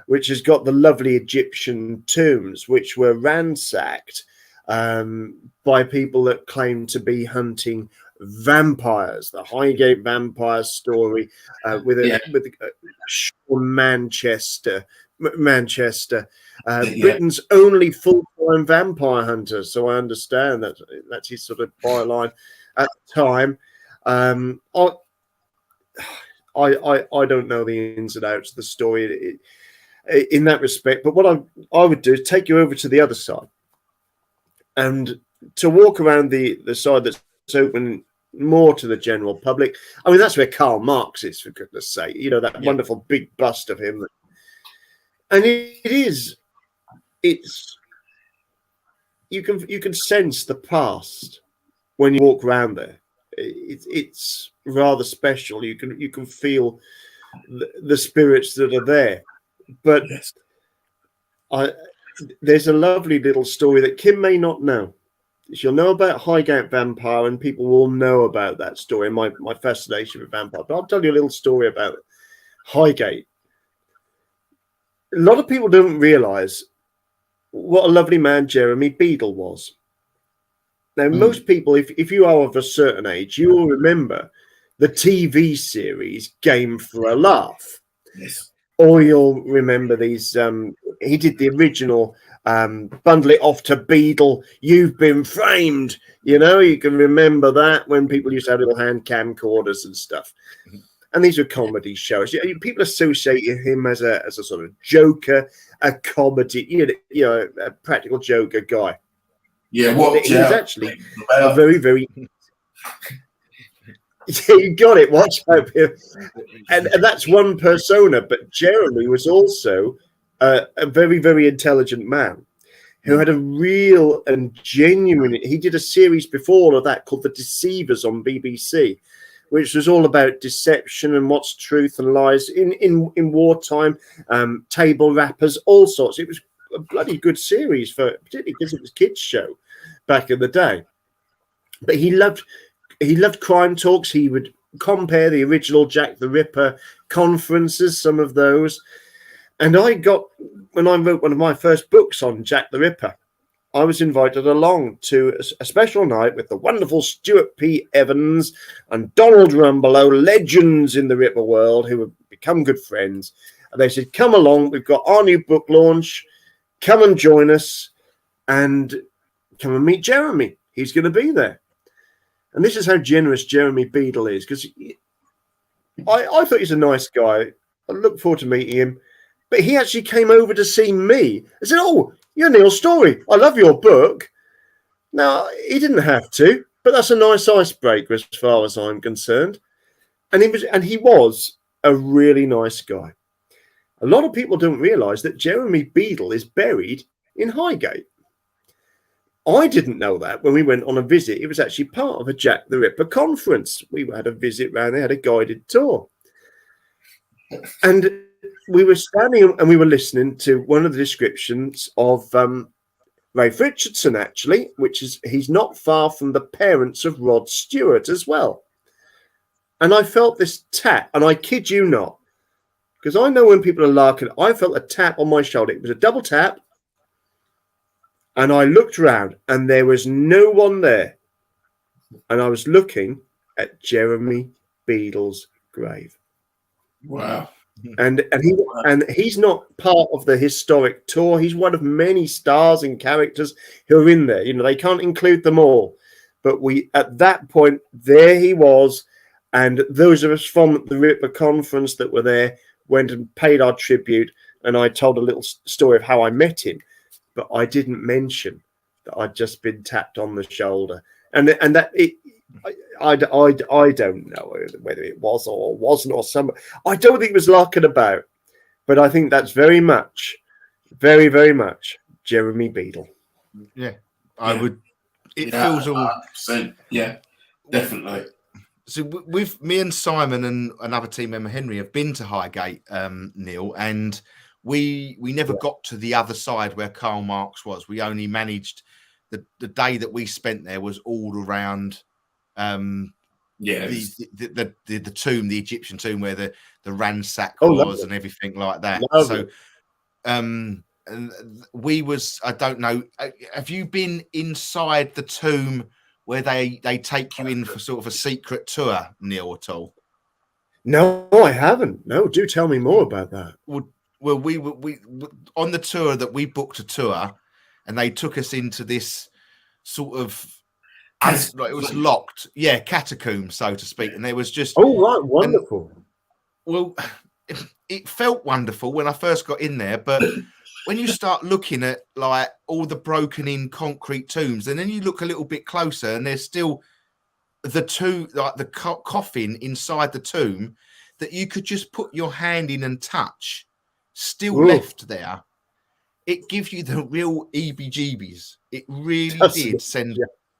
which has got the lovely Egyptian tombs, which were ransacked by people that claim to be hunting vampires. The Highgate vampire story with Manchester, Britain's only full-time vampire hunter. So I understand that's his sort of byline at the time. I don't know the ins and outs of the story in that respect, but what I would do is take you over to the other side and to walk around the side that's open more to the general public. I mean, that's where Karl Marx is, for goodness sake. You know, that wonderful big bust of him. And it's you can sense the past when you walk around there. It's rather special. You can feel the spirits that are there. But there's a lovely little story that Kim may not know. She'll know about Highgate Vampire, and people will know about that story and my fascination with vampire. But I'll tell you a little story about Highgate. A lot of people don't realise what a lovely man Jeremy Beadle was. Now, most people, if you are of a certain age, you will remember the TV series Game for a Laugh. Yes. Or you'll remember these. He did the original Bundle It Off to Beadle, You've Been Framed. You know, you can remember that when people used to have little hand camcorders and stuff. And these were comedy shows. People associate him as a sort of joker, a comedy, you know, a practical joker guy. Yeah, he was actually a very, very. Yeah, you got it. Watch out, and that's one persona. But Jeremy was also a very, very intelligent man. who had a real and genuine. He did a series before all of that called The Deceivers on BBC, which was all about deception and what's truth and lies in wartime, table rappers, all sorts. It was a bloody good series, particularly because it was a kids' show back in the day. But he loved crime talks. He would compare the original Jack the Ripper conferences, some of those. And when I wrote one of my first books on Jack the Ripper, I was invited along to a special night with the wonderful Stuart P. Evans and Donald Rumbelow, legends in the Ripper world who have become good friends. And they said, come along, we've got our new book launch. Come and join us and come and meet Jeremy. He's going to be there. And this is how generous Jeremy Beadle is, because I thought he's a nice guy. I look forward to meeting him. But he actually came over to see me. I said, oh, you're Neil Storey. I love your book. Now, he didn't have to, but that's a nice icebreaker as far as I'm concerned. And he was a really nice guy. A lot of people don't realise that Jeremy Beadle is buried in Highgate. I didn't know that when we went on a visit. It was actually part of a Jack the Ripper conference. We had a visit round there, had a guided tour. And we were standing and we were listening to one of the descriptions of Rafe Richardson, actually, he's not far from the parents of Rod Stewart as well. And I felt this tap, and I kid you not, because I know when people are larking, I felt a tap on my shoulder. It was a double tap. And I looked around and there was no one there. And I was looking at Jeremy Beadle's grave. Wow. And he's not part of the historic tour. He's one of many stars and characters who are in there. You know, they can't include them all. But at that point, there he was. And those of us from the Ripper conference that were there went and paid our tribute. And I told a little story of how I met him. But I didn't mention that I'd just been tapped on the shoulder. And that it... I don't know whether it was or wasn't or some. I don't think it was larking about, but I think that's very much, very, very much Jeremy Beadle. Yeah, I would. It feels all. 100%. Yeah, definitely. So with me and Simon and another team member Henry have been to Highgate, Neil, and we never got to the other side where Karl Marx was. We only managed the day that we spent there was all around. The tomb, the Egyptian tomb where the ransack was and everything like that. Lovely. So and we was, I don't know, have you been inside the tomb where they take you in for sort of a secret tour, Neil, at all? No, I haven't. No, do tell me more about that. Well, we on the tour that we booked a tour and they took us into this sort of like it was locked, catacomb, so to speak, and there was just wonderful. It felt wonderful when I first got in there, but when you start looking at like all the broken in concrete tombs, and then you look a little bit closer, and there's still the coffin inside the tomb that you could just put your hand in and touch, still left there. It gives you the real EBGBs. It really did send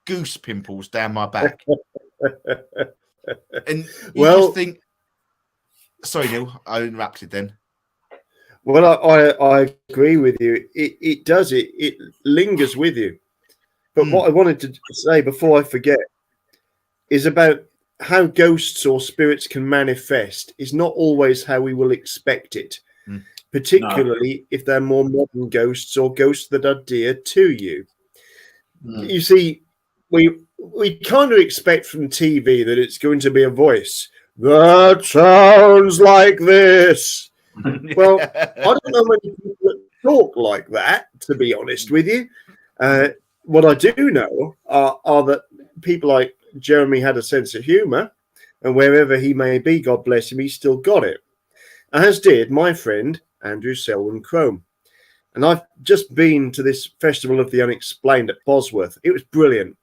goose pimples down my back. And you just think, sorry, Neil, I interrupted then. Well, I agree with you. It does. It lingers with you. But what I wanted to say before I forget is about how ghosts or spirits can manifest is not always how we will expect it, particularly if they're more modern ghosts or ghosts that are dear to you. You see, we kind of expect from TV that it's going to be a voice that sounds like this. Well, I don't know many people that talk like that, to be honest with you. What I do know are that people like Jeremy had a sense of humour, and wherever he may be, God bless him, he still got it. As did my friend Andrew Selwyn Crome. And I've just been to this Festival of the Unexplained at Bosworth. It was brilliant.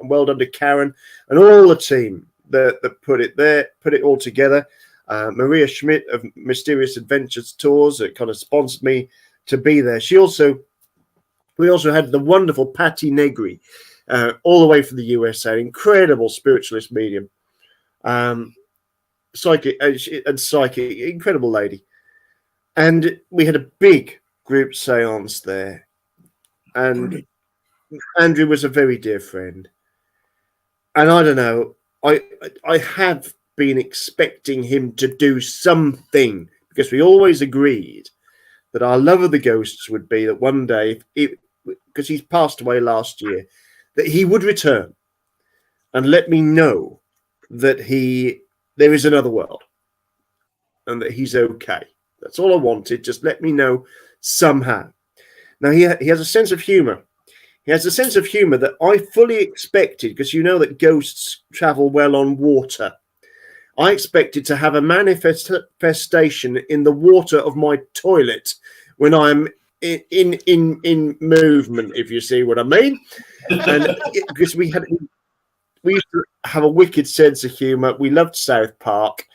Well done to Karen and all the team that put it all together. Maria Schmidt of Mysterious Adventures Tours that kind of sponsored me to be there. She also We also had the wonderful Patti Negri, all the way from the USA, incredible spiritualist medium, psychic, incredible lady. And we had a big group seance there. And Andrew was a very dear friend. And I don't know, I have been expecting him to do something, because we always agreed that our love of the ghosts would be that one day, because he's passed away last year, that he would return and let me know that there is another world and that he's okay. That's all I wanted. Just let me know somehow. Now, he has a sense of humor. He has a sense of humor that I fully expected, because you know that ghosts travel well on water. I expected to have a manifestation in the water of my toilet when I'm in movement, if you see what I mean. And because we used to have a wicked sense of humor. We loved South Park,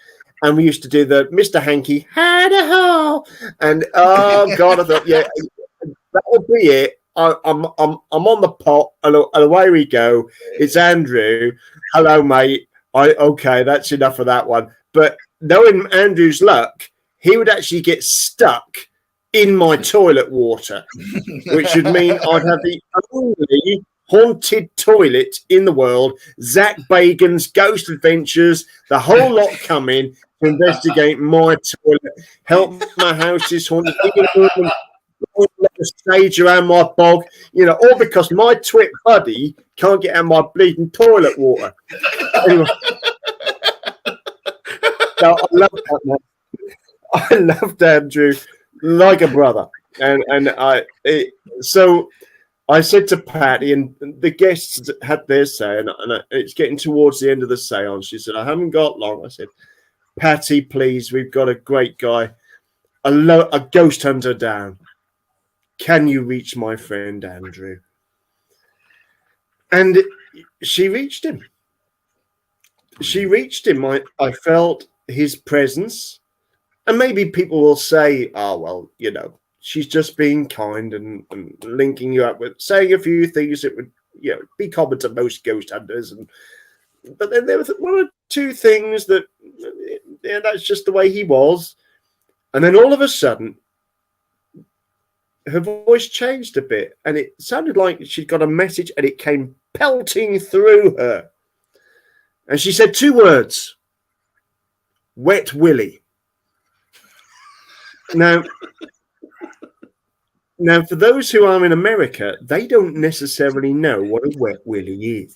and we used to do the Mr. Hanky had a hole, and oh god, I thought, yeah, that would be it. I'm on the pot, and away we go. It's Andrew. Hello, mate. Okay, that's enough of that one. But knowing Andrew's luck, he would actually get stuck in my toilet water, which would mean I'd have the only haunted toilet in the world. Zach Bagan's Ghost Adventures, the whole lot coming to investigate my toilet, help my house is haunted. A stage around my bog, all because my twit buddy can't get out my bleeding toilet water. Anyway, so I love that man. I loved Andrew like a brother, so I said to Patty, and the guests had their say, and it's getting towards the end of the seance. She said, "I haven't got long." I said, "Patty, please, we've got a great guy, a ghost hunter down. Can you reach my friend Andrew?" And she reached him. She reached him. I felt his presence. And maybe people will say, "Oh, well, she's just being kind and linking you up with saying a few things that would, be common to most ghost hunters." But then there were one or two things that, that's just the way he was. And then all of a sudden, her voice changed a bit, and it sounded like she'd got a message, and it came pelting through her. And she said two words: "Wet Willy." Now, for those who are in America, they don't necessarily know what a wet willy is.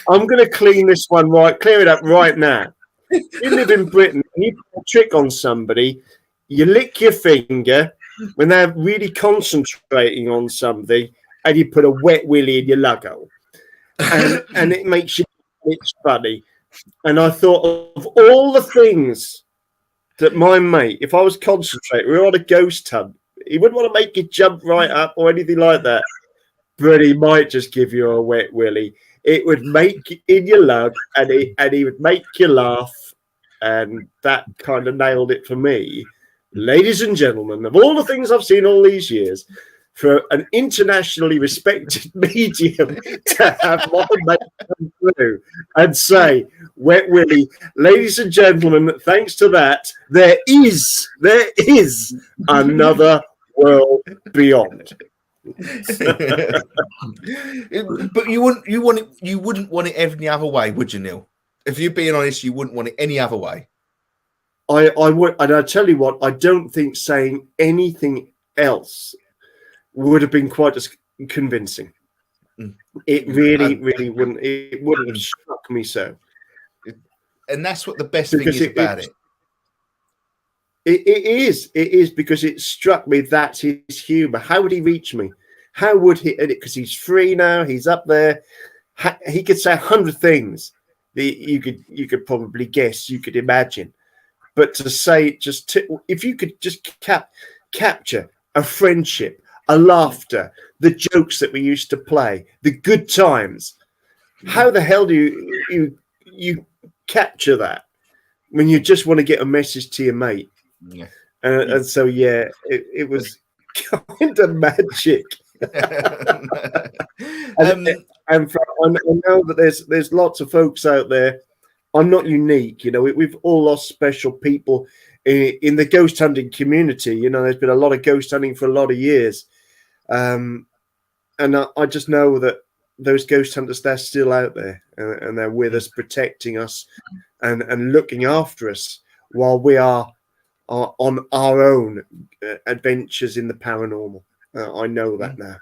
I'm going to clear it up right now. If you live in Britain and you put a trick on somebody, you lick your finger when they're really concentrating on something, and you put a wet willy in your luggo. And it makes you, it's funny. And I thought of all the things that my mate, if I was concentrating, we were on a ghost hunt, he wouldn't want to make you jump right up or anything like that, but he might just give you a wet willy. It would make in your lug, and he would make you laugh, and that kind of nailed it for me. Ladies and gentlemen, of all the things I've seen all these years, for an internationally respected medium to have my mate come through and say, "Wet Willy," ladies and gentlemen, thanks to that, there is another world beyond. But you wouldn't want it any other way, would you, Neil? If you're being honest, you wouldn't want it any other way. I would, and I tell you what, I don't think saying anything else would have been quite as convincing. It really wouldn't. It wouldn't have struck me so. And that's what the best thing is about it. It is because it struck me that's his humour. How would he reach me? How would he? Because he's free now. He's up there. He could say 100 things that you could probably guess. You could imagine. But to say if you could just capture a friendship, a laughter, the jokes that we used to play, the good times. How the hell do you capture that when you just want to get a message to your mate? Yeah. And so, yeah, it was kind of magic. And I know that there's lots of folks out there. I'm not unique, you know. We've all lost special people in the ghost hunting community. You know, there's been a lot of ghost hunting for a lot of years, and I just know that those ghost hunters, they're still out there, and they're with us, protecting us and looking after us while we are on our own adventures in the paranormal. I know that now.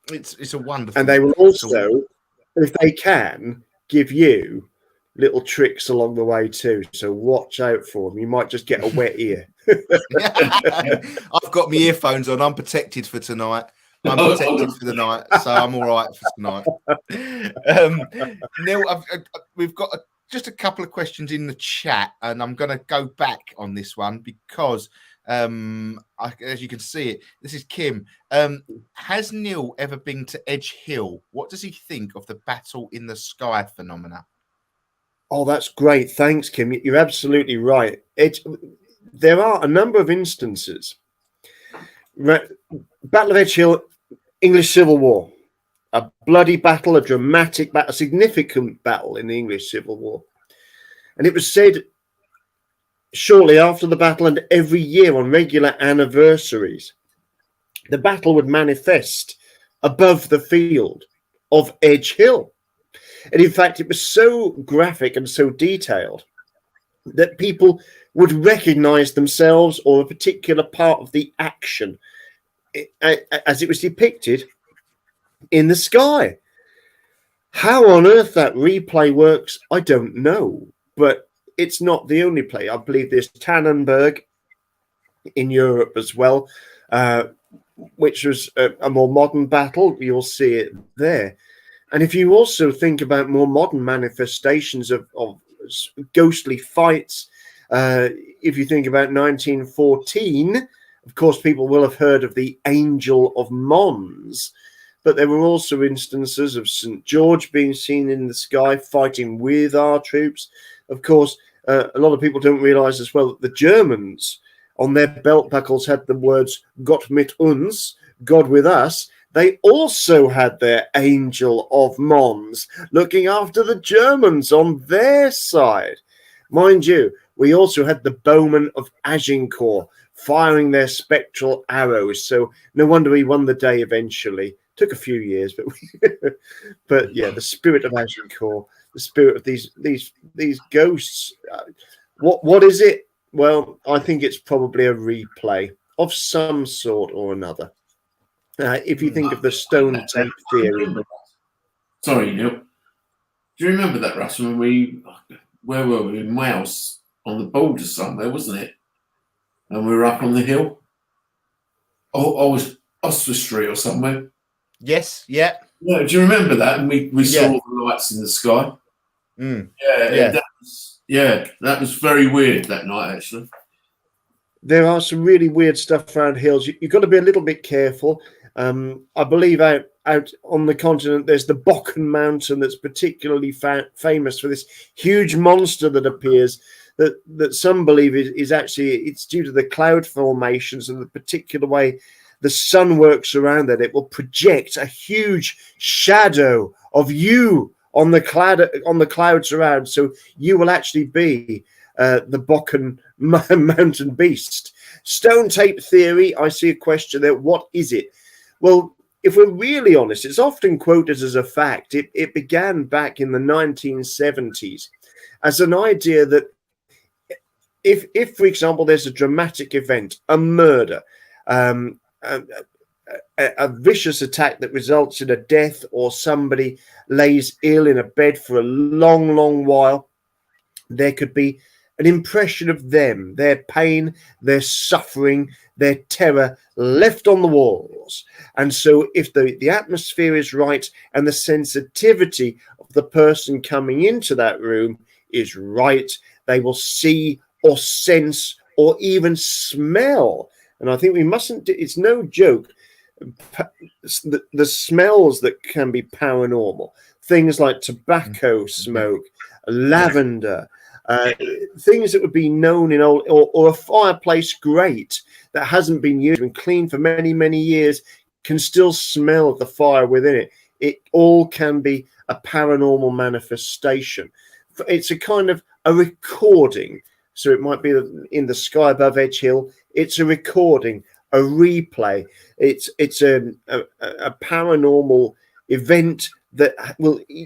It's a wonderful. And they will also, if they can, give you little tricks along the way too. So watch out for them. You might just get a wet ear. I've got my earphones on. I'm protected for tonight. I'm protected for the night, so I'm all right for tonight. Neil, we've got just a couple of questions in the chat, and I'm going to go back on this one because, as you can see it, this is Kim. Has Neil ever been to Edge Hill? What does he think of the battle in the sky phenomena? Oh, that's great. Thanks, Kim. You're absolutely right. There are a number of instances. Battle of Edge Hill, English Civil War. A bloody battle, a dramatic battle, a significant battle in the English Civil War. And it was said shortly after the battle and every year on regular anniversaries, the battle would manifest above the field of Edge Hill. And in fact, it was so graphic and so detailed that people would recognize themselves or a particular part of the action as it was depicted in the sky. How on earth that replay works, I don't know. But it's not the only play. I believe there's Tannenberg in Europe as well, which was a more modern battle. You'll see it there. And if you also think about more modern manifestations of ghostly fights, if you think about 1914, of course, people will have heard of the Angel of Mons, but there were also instances of St. George being seen in the sky fighting with our troops. Of course, a lot of people don't realize as well that the Germans on their belt buckles had the words Gott mit uns, God with us. They also had their Angel of Mons looking after the Germans on their side. Mind you, we also had the Bowmen of Agincourt firing their spectral arrows. So no wonder we won the day eventually. Took a few years, but yeah, the spirit of Agincourt, the spirit of these ghosts. What is it? Well, I think it's probably a replay of some sort or another. If you think of the stone tape theory. Sorry, Neil. Do you remember that, Russ? Where were we? In Wales, on the border somewhere, wasn't it? And we were up on the hill. Oh, I was Oswestry or somewhere. Yes, yeah. Yeah, do you remember that? And we saw the lights in the sky. That was very weird that night, actually. There are some really weird stuff around hills. You've got to be a little bit careful. I believe out on the continent, there's the Bocken Mountain that's particularly famous for this huge monster that appears that some believe is actually, it's due to the cloud formations and the particular way the sun works around it. It will project a huge shadow of you on the clouds around. So you will actually be the Bocken Mountain beast. Stone tape theory, I see a question there. What is it? Well, if we're really honest, it's often quoted as a fact. It began back in the 1970s as an idea that if for example, there's a dramatic event, a murder, a vicious attack that results in a death, or somebody lays ill in a bed for a long, long while, there could be an impression of them, their pain, their suffering, their terror left on the walls. And so if the atmosphere is right and the sensitivity of the person coming into that room is right, they will see or sense or even smell. And I think we mustn't, it's no joke, the smells that can be paranormal, things like tobacco smoke, lavender, things that would be known in old, or a fireplace grate that hasn't been used and cleaned for many, many years can still smell the fire within it. It all can be a paranormal manifestation. It's a kind of a recording. So it might be in the sky above Edge Hill. It's a recording, a replay. It's a paranormal event that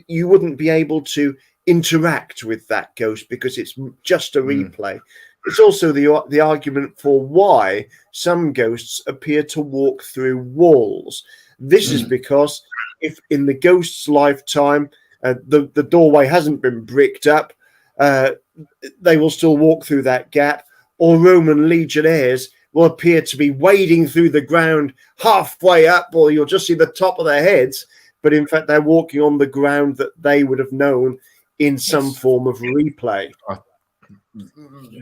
you wouldn't be able to interact with that ghost because it's just a replay. It's also the argument for why some ghosts appear to walk through walls. This is because if in the ghost's lifetime the doorway hasn't been bricked up, they will still walk through that gap, or Roman legionnaires will appear to be wading through the ground halfway up, or you'll just see the top of their heads, but in fact they're walking on the ground that they would have known in some form of replay.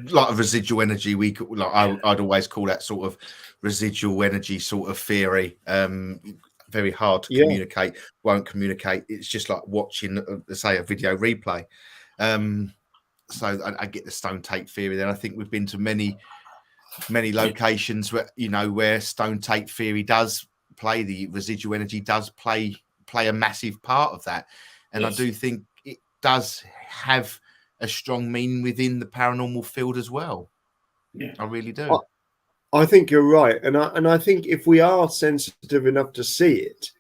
Like a residual energy, I'd always call that sort of residual energy sort of theory. Very hard to communicate, won't communicate. It's just like watching, say, a video replay. So I get the stone tape theory there. I think we've been to many locations where stone tape theory does play, the residual energy does play a massive part of that. And I do think it does have a strong meaning within the paranormal field as well. Yeah, I really do. I think you're right, and I think if we are sensitive enough to see it,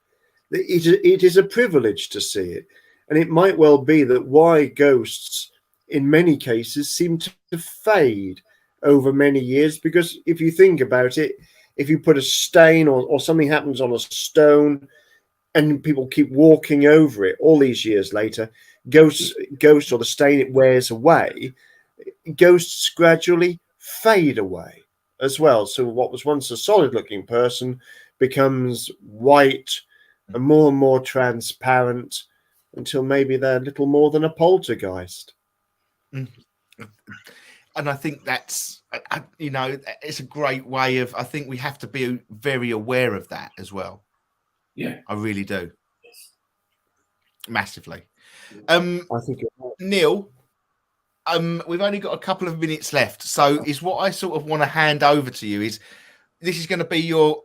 it is a privilege to see it, and it might well be that why ghosts, in many cases, seem to fade over many years. Because if you think about it, if you put a stain or something happens on a stone, and people keep walking over it all these years later, ghosts or the stain it wears away, ghosts gradually fade away as well. So what was once a solid looking person becomes white and more transparent until maybe they're little more than a poltergeist. And I think that's, it's a great way of, I think we have to be very aware of that as well. Yeah, I really do. Yes. Massively. I think Neil, we've only got a couple of minutes left, so is what I sort of want to hand over to you is this is going to be your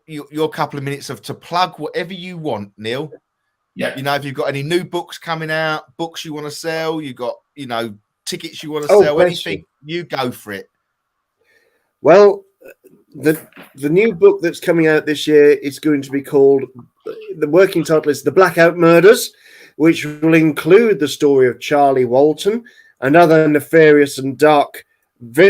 couple of minutes to plug whatever you want, Neil. Yeah. If you've got any new books coming out, books you want to sell, you got tickets you want to sell, anything, you go for it. Well, the new book that's coming out this year is going to be called, the working title is The Blackout Murders, which will include the story of Charlie Walton and other nefarious and dark,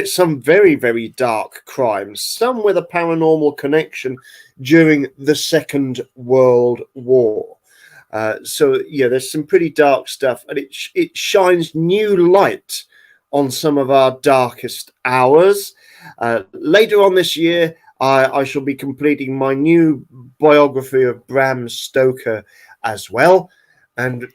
some very, very dark crimes, some with a paranormal connection during the Second World War. So there's some pretty dark stuff, and it shines new light on some of our darkest hours. Later on this year, I shall be completing my new biography of Bram Stoker as well. And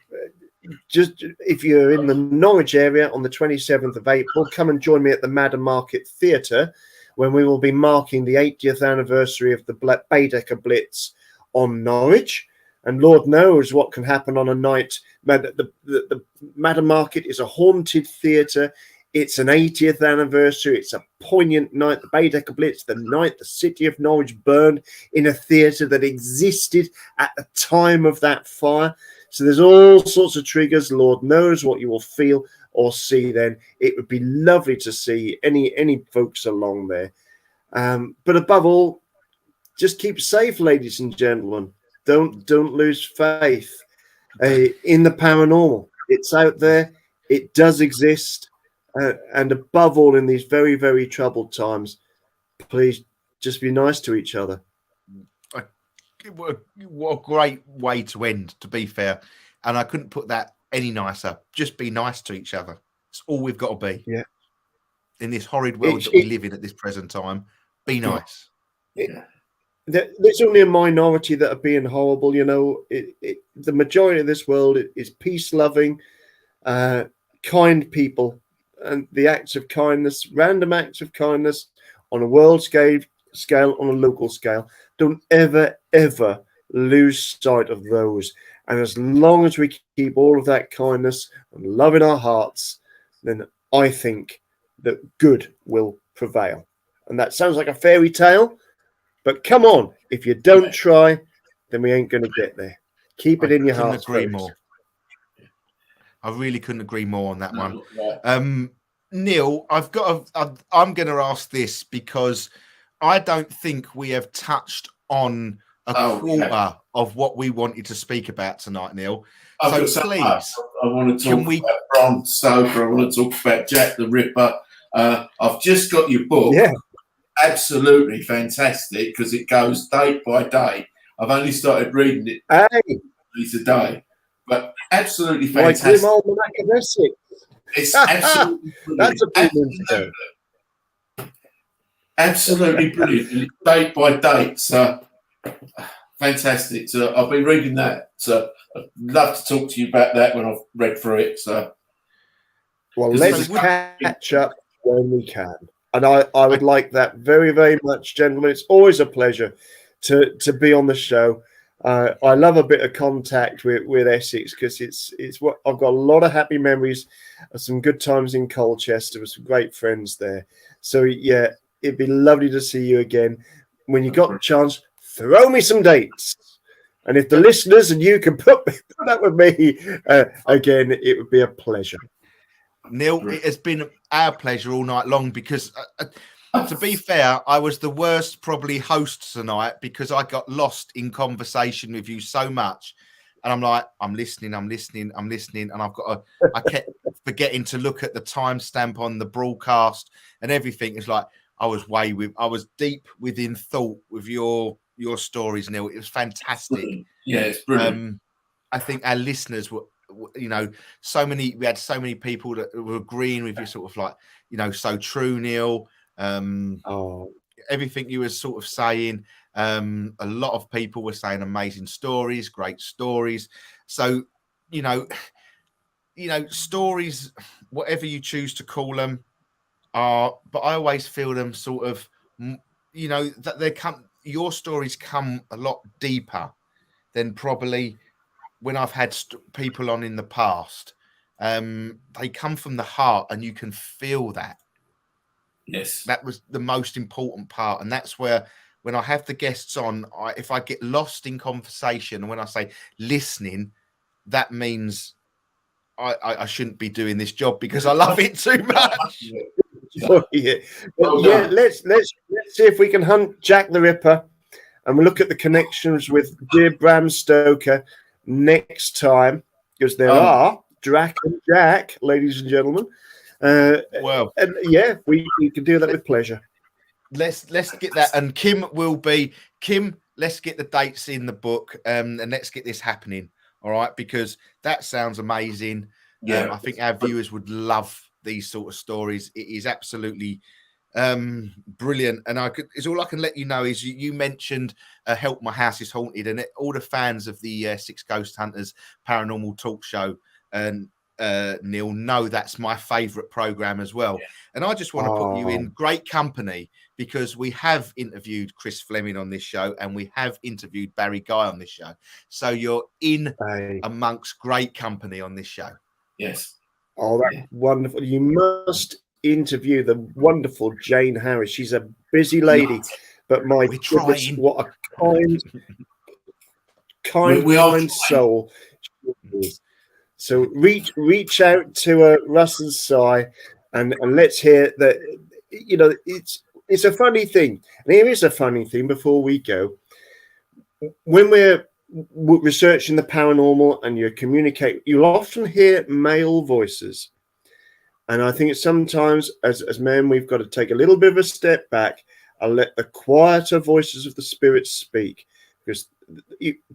just if you're in the Norwich area on the 27th of April, come and join me at the Madam Market Theatre, when we will be marking the 80th anniversary of the Baedeker Blitz on Norwich. And Lord knows what can happen on a night. The Madam Market is a haunted theatre. It's an 80th anniversary. It's a poignant night. The Baedeker Blitz, the night the city of Norwich burned in a theatre that existed at the time of that fire. So there's all sorts of triggers. Lord knows what you will feel or see then. It would be lovely to see any folks along there. But above all, just keep safe, ladies and gentlemen. Don't lose faith in the paranormal. It's out there. It does exist. And above all, in these very, very troubled times, please just be nice to each other. What a great way to end, to be fair. And I couldn't put that any nicer. Just be nice to each other. It's all we've got to be. Yeah. In this horrid world that we live in at this present time, be nice. There's only a minority that are being horrible. The majority of this world is peace-loving, kind people, and the acts of kindness, random acts of kindness on a world scale, on a local scale. Don't ever lose sight of those. And as long as we keep all of that kindness and love in our hearts, then I think that good will prevail. And that sounds like a fairy tale, but come on, if you don't try, then we ain't going to get there. Keep it in your heart. Agree more. I really couldn't agree more on that one. Right. Neil, I'm going to ask this because I don't think we have touched on a quarter of what we wanted to speak about tonight, Neil. So please, I want to talk about Bram Stoker. I want to talk about Jack the Ripper. I've just got your book. Yeah. Absolutely fantastic because it goes day by day. I've only started reading it today, but absolutely fantastic. Like Grim Almanac of Essex. It's absolutely brilliant. Absolutely brilliant. Day by day. So fantastic. So I've been reading that. So I'd love to talk to you about that when I've read through it. So let's catch up when we can. And I would like that very, very much, gentlemen. It's always a pleasure to be on the show. I love a bit of contact with Essex because it's what I've got a lot of happy memories of some good times in Colchester with some great friends there. So yeah, it'd be lovely to see you again. When you got the chance, throw me some dates. And if the listeners and you can put up with me again, it would be a pleasure. Neil, it has been our pleasure all night long because, to be fair, I was the worst probably host tonight because I got lost in conversation with you so much. And I'm like, I'm listening. And I kept forgetting to look at the timestamp on the broadcast and everything. It's like I was deep within thought with your stories, Neil. It was fantastic. Yeah, it's brilliant. I think our listeners were, we had so many people that were agreeing with you, sort of like, so true, Neil. Everything you were sort of saying. A lot of people were saying amazing stories, great stories. So, stories, whatever you choose to call them, but I always feel them sort of, that your stories come a lot deeper than probably when I've had people on in the past. They come from the heart and you can feel that. Yes. That was the most important part. And that's where, when I have the guests on, if I get lost in conversation, and when I say listening, that means I shouldn't be doing this job because I love it too much. Let's see if we can hunt Jack the Ripper, and we'll look at the connections with dear Bram Stoker next time, because there are Drac and Jack, ladies and gentlemen. And yeah, we can do that with pleasure. Let's get that, and Kim, let's get the dates in the book, and let's get this happening. All right, because that sounds amazing. Yeah, I think our viewers would love these sort of stories. It is absolutely brilliant, and it's all I can let you know is you mentioned Help My House is Haunted, and all the fans of the Six Ghost Hunters paranormal talk show and Neil know that's my favorite program as well. And I just want to put you in great company, because we have interviewed Chris Fleming on this show and we have interviewed Barry Guy on this show, so you're in amongst great company on this show. Yes. That's wonderful. You must interview the wonderful Jane Harris. She's a busy lady, but my goodness, what a kind soul she is. So reach out to Russ and Si, and let's hear that. It's a funny thing, and here is a funny thing. Before we go, when we're researching the paranormal and you communicate, you'll often hear male voices. And I think sometimes as men, we've got to take a little bit of a step back and let the quieter voices of the spirits speak, because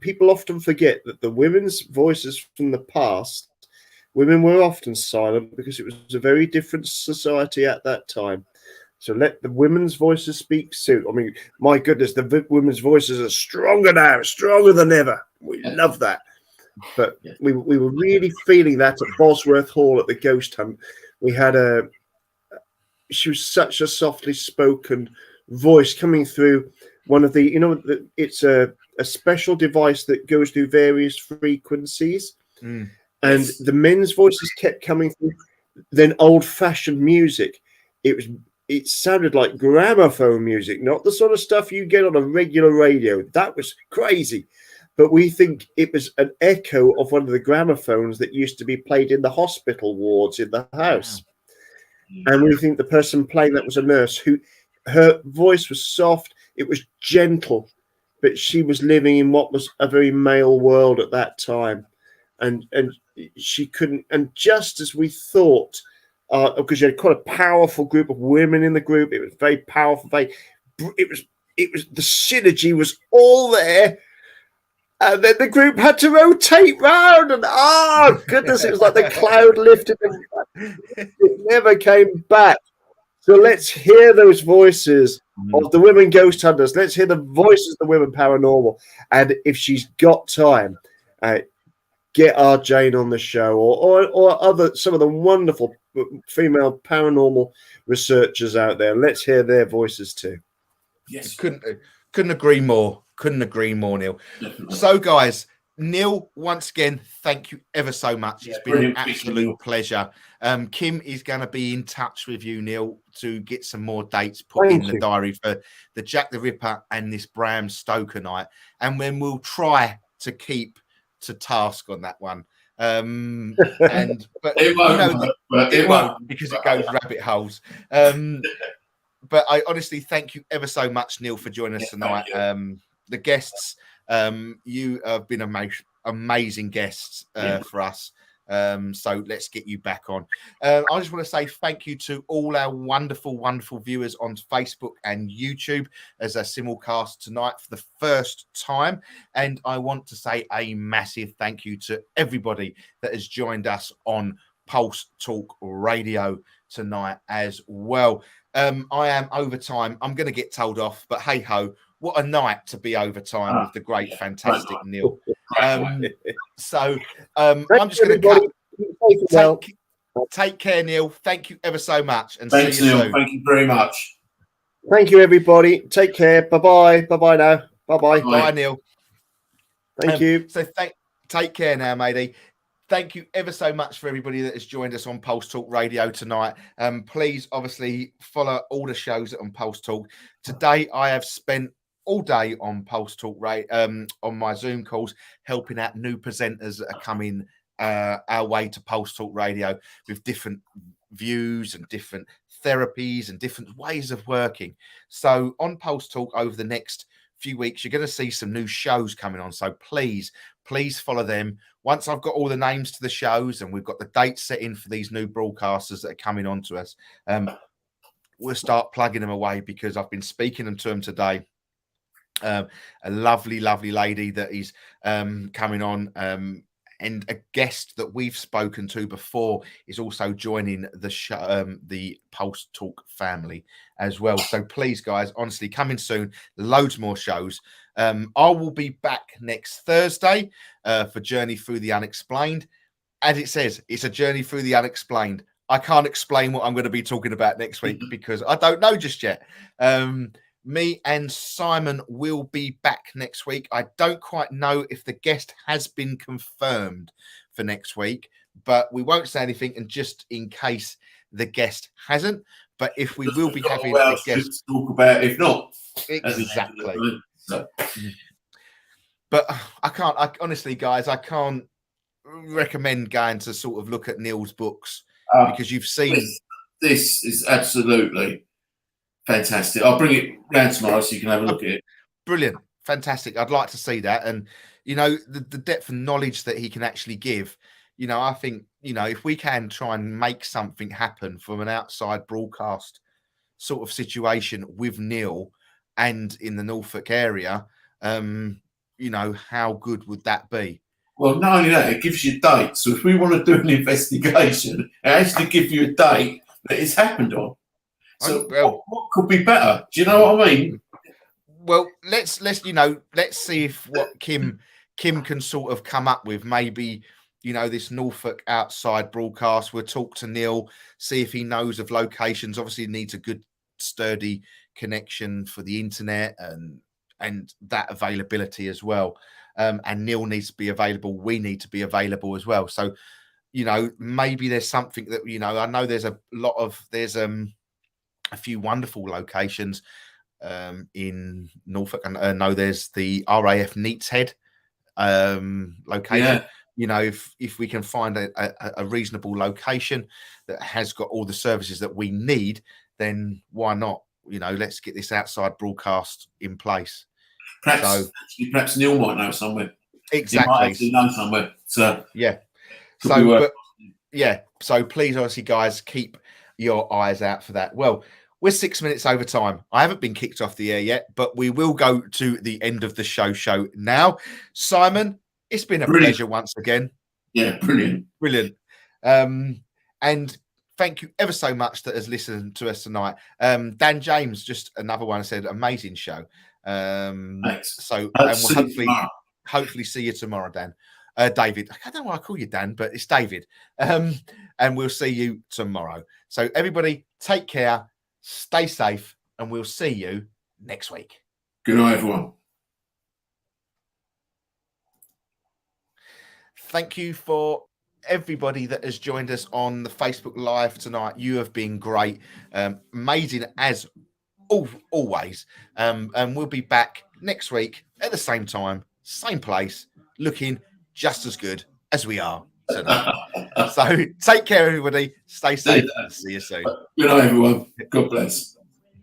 people often forget that the women's voices from the past, women were often silent because it was a very different society at that time. So let the women's voices speak soon. I mean, my goodness, the women's voices are stronger now, stronger than ever. We love that. But we were really feeling that at Bosworth Hall at the Ghost Hunt. We had she was such a softly spoken voice coming through one of the, it's a special device that goes through various frequencies. And the men's voices kept coming through, then old-fashioned music. It sounded like gramophone music, not the sort of stuff you get on a regular radio. That was crazy. But we think it was an echo of one of the gramophones that used to be played in the hospital wards in the house. Wow. And we think the person playing that was a nurse who, her voice was soft, it was gentle, but she was living in what was a very male world at that time. And she couldn't, and just as we thought, because you had quite a powerful group of women in the group, it was very powerful, it was the synergy was all there. And then the group had to rotate round, and oh goodness, it was like the cloud lifted and it never came back. So let's hear those voices of the women ghost hunters. Let's hear the voices of the women paranormal. And if she's got time, get our Jane on the show, or other some of the wonderful female paranormal researchers out there. Let's hear their voices too. Yes, couldn't agree more. Couldn't agree more, Neil. Definitely. So, guys, Neil, once again, thank you ever so much. It's been an absolute pleasure. Kim is going to be in touch with you, Neil, to get some more dates put in the diary for the Jack the Ripper and this Bram Stoker night. And then we'll try to keep to task on that one. But it won't because it goes rabbit holes. But I honestly thank you ever so much, Neil, for joining us tonight. The guests, you have been amazing guests for us. So let's get you back on. I just want to say thank you to all our wonderful, wonderful viewers on Facebook and YouTube as a simulcast tonight for the first time. And I want to say a massive thank you to everybody that has joined us on Pulse Talk Radio tonight as well. I am over time. I'm going to get told off, but hey ho, what a night to be over time with the great, fantastic Neil. So I'm just going to take care, Neil. Thank you ever so much, and thanks, see you Neil. soon. Thank you very much. Thank you, everybody. Take care. Bye bye now. Bye. Bye, Neil. Thank you. So take care now, matey. Thank you ever so much for everybody that has joined us on Pulse Talk Radio tonight. Please, obviously, follow all the shows on Pulse Talk. Today, I have spent all day on Pulse Talk on my Zoom calls, helping out new presenters that are coming our way to Pulse Talk Radio with different views and different therapies and different ways of working. So on Pulse Talk over the next few weeks, you're going to see some new shows coming on. So please follow them. Once I've got all the names to the shows and we've got the dates set in for these new broadcasters that are coming on to us, we'll start plugging them away because I've been speaking to them today. A lovely lady that is coming on, and a guest that we've spoken to before is also joining the show, the Pulse Talk family as well. So please, guys, honestly, coming soon, loads more shows. I will be back next Thursday for Journey Through the Unexplained. As it says, it's a journey through the unexplained. I can't explain what I'm going to be talking about next week because I don't know just yet. Me and Simon will be back next week. I don't quite know if the guest has been confirmed for next week, but we won't say anything. And just in case the guest hasn't, but if we will be having a guest to talk about, if not, exactly. But honestly, guys, I can't recommend going to sort of look at Neil's books because you've seen this is absolutely fantastic. I'll bring it round tomorrow so you can have a look at it. Brilliant. Fantastic. I'd like to see that. And, the depth of knowledge that he can actually give, I think, if we can try and make something happen from an outside broadcast sort of situation with Neil and in the Norfolk area, how good would that be? Well, not only that, it gives you dates. So if we want to do an investigation, it actually gives you a date that it's happened on. So what could be better? Do you know what I mean? Well, let's see if what Kim can sort of come up with. Maybe, this Norfolk outside broadcast. We'll talk to Neil, see if he knows of locations. Obviously, he needs a good, sturdy connection for the internet and that availability as well. And Neil needs to be available. We need to be available as well. So, maybe there's something that, I know there's a few wonderful locations in Norfolk. And I know there's the RAF Neat's Head location. If we can find a reasonable location that has got all the services that we need, then why not? Let's get this outside broadcast in place. Perhaps Neil might know somewhere. Exactly. He might actually know somewhere. So yeah. So please, obviously, guys, keep your eyes out for that. Well, we're 6 minutes over time. I haven't been kicked off the air yet, but we will go to the end of the show now. Simon, it's been a pleasure once again. Yeah, brilliant. And thank you ever so much that has listened to us tonight. Dan James, just another one, said amazing show. Thanks. So and we'll hopefully see you tomorrow, Dan. David, I don't know why I call you Dan, but it's David. And we'll see you tomorrow. So everybody, take care, stay safe, and we'll see you next week. Good night, everyone. Thank you for everybody that has joined us on the Facebook Live tonight. You have been great, amazing as always. And we'll be back next week at the same time, same place, looking just as good as we are tonight. So take care, everybody. Stay safe. See you soon. Good night, everyone. God bless.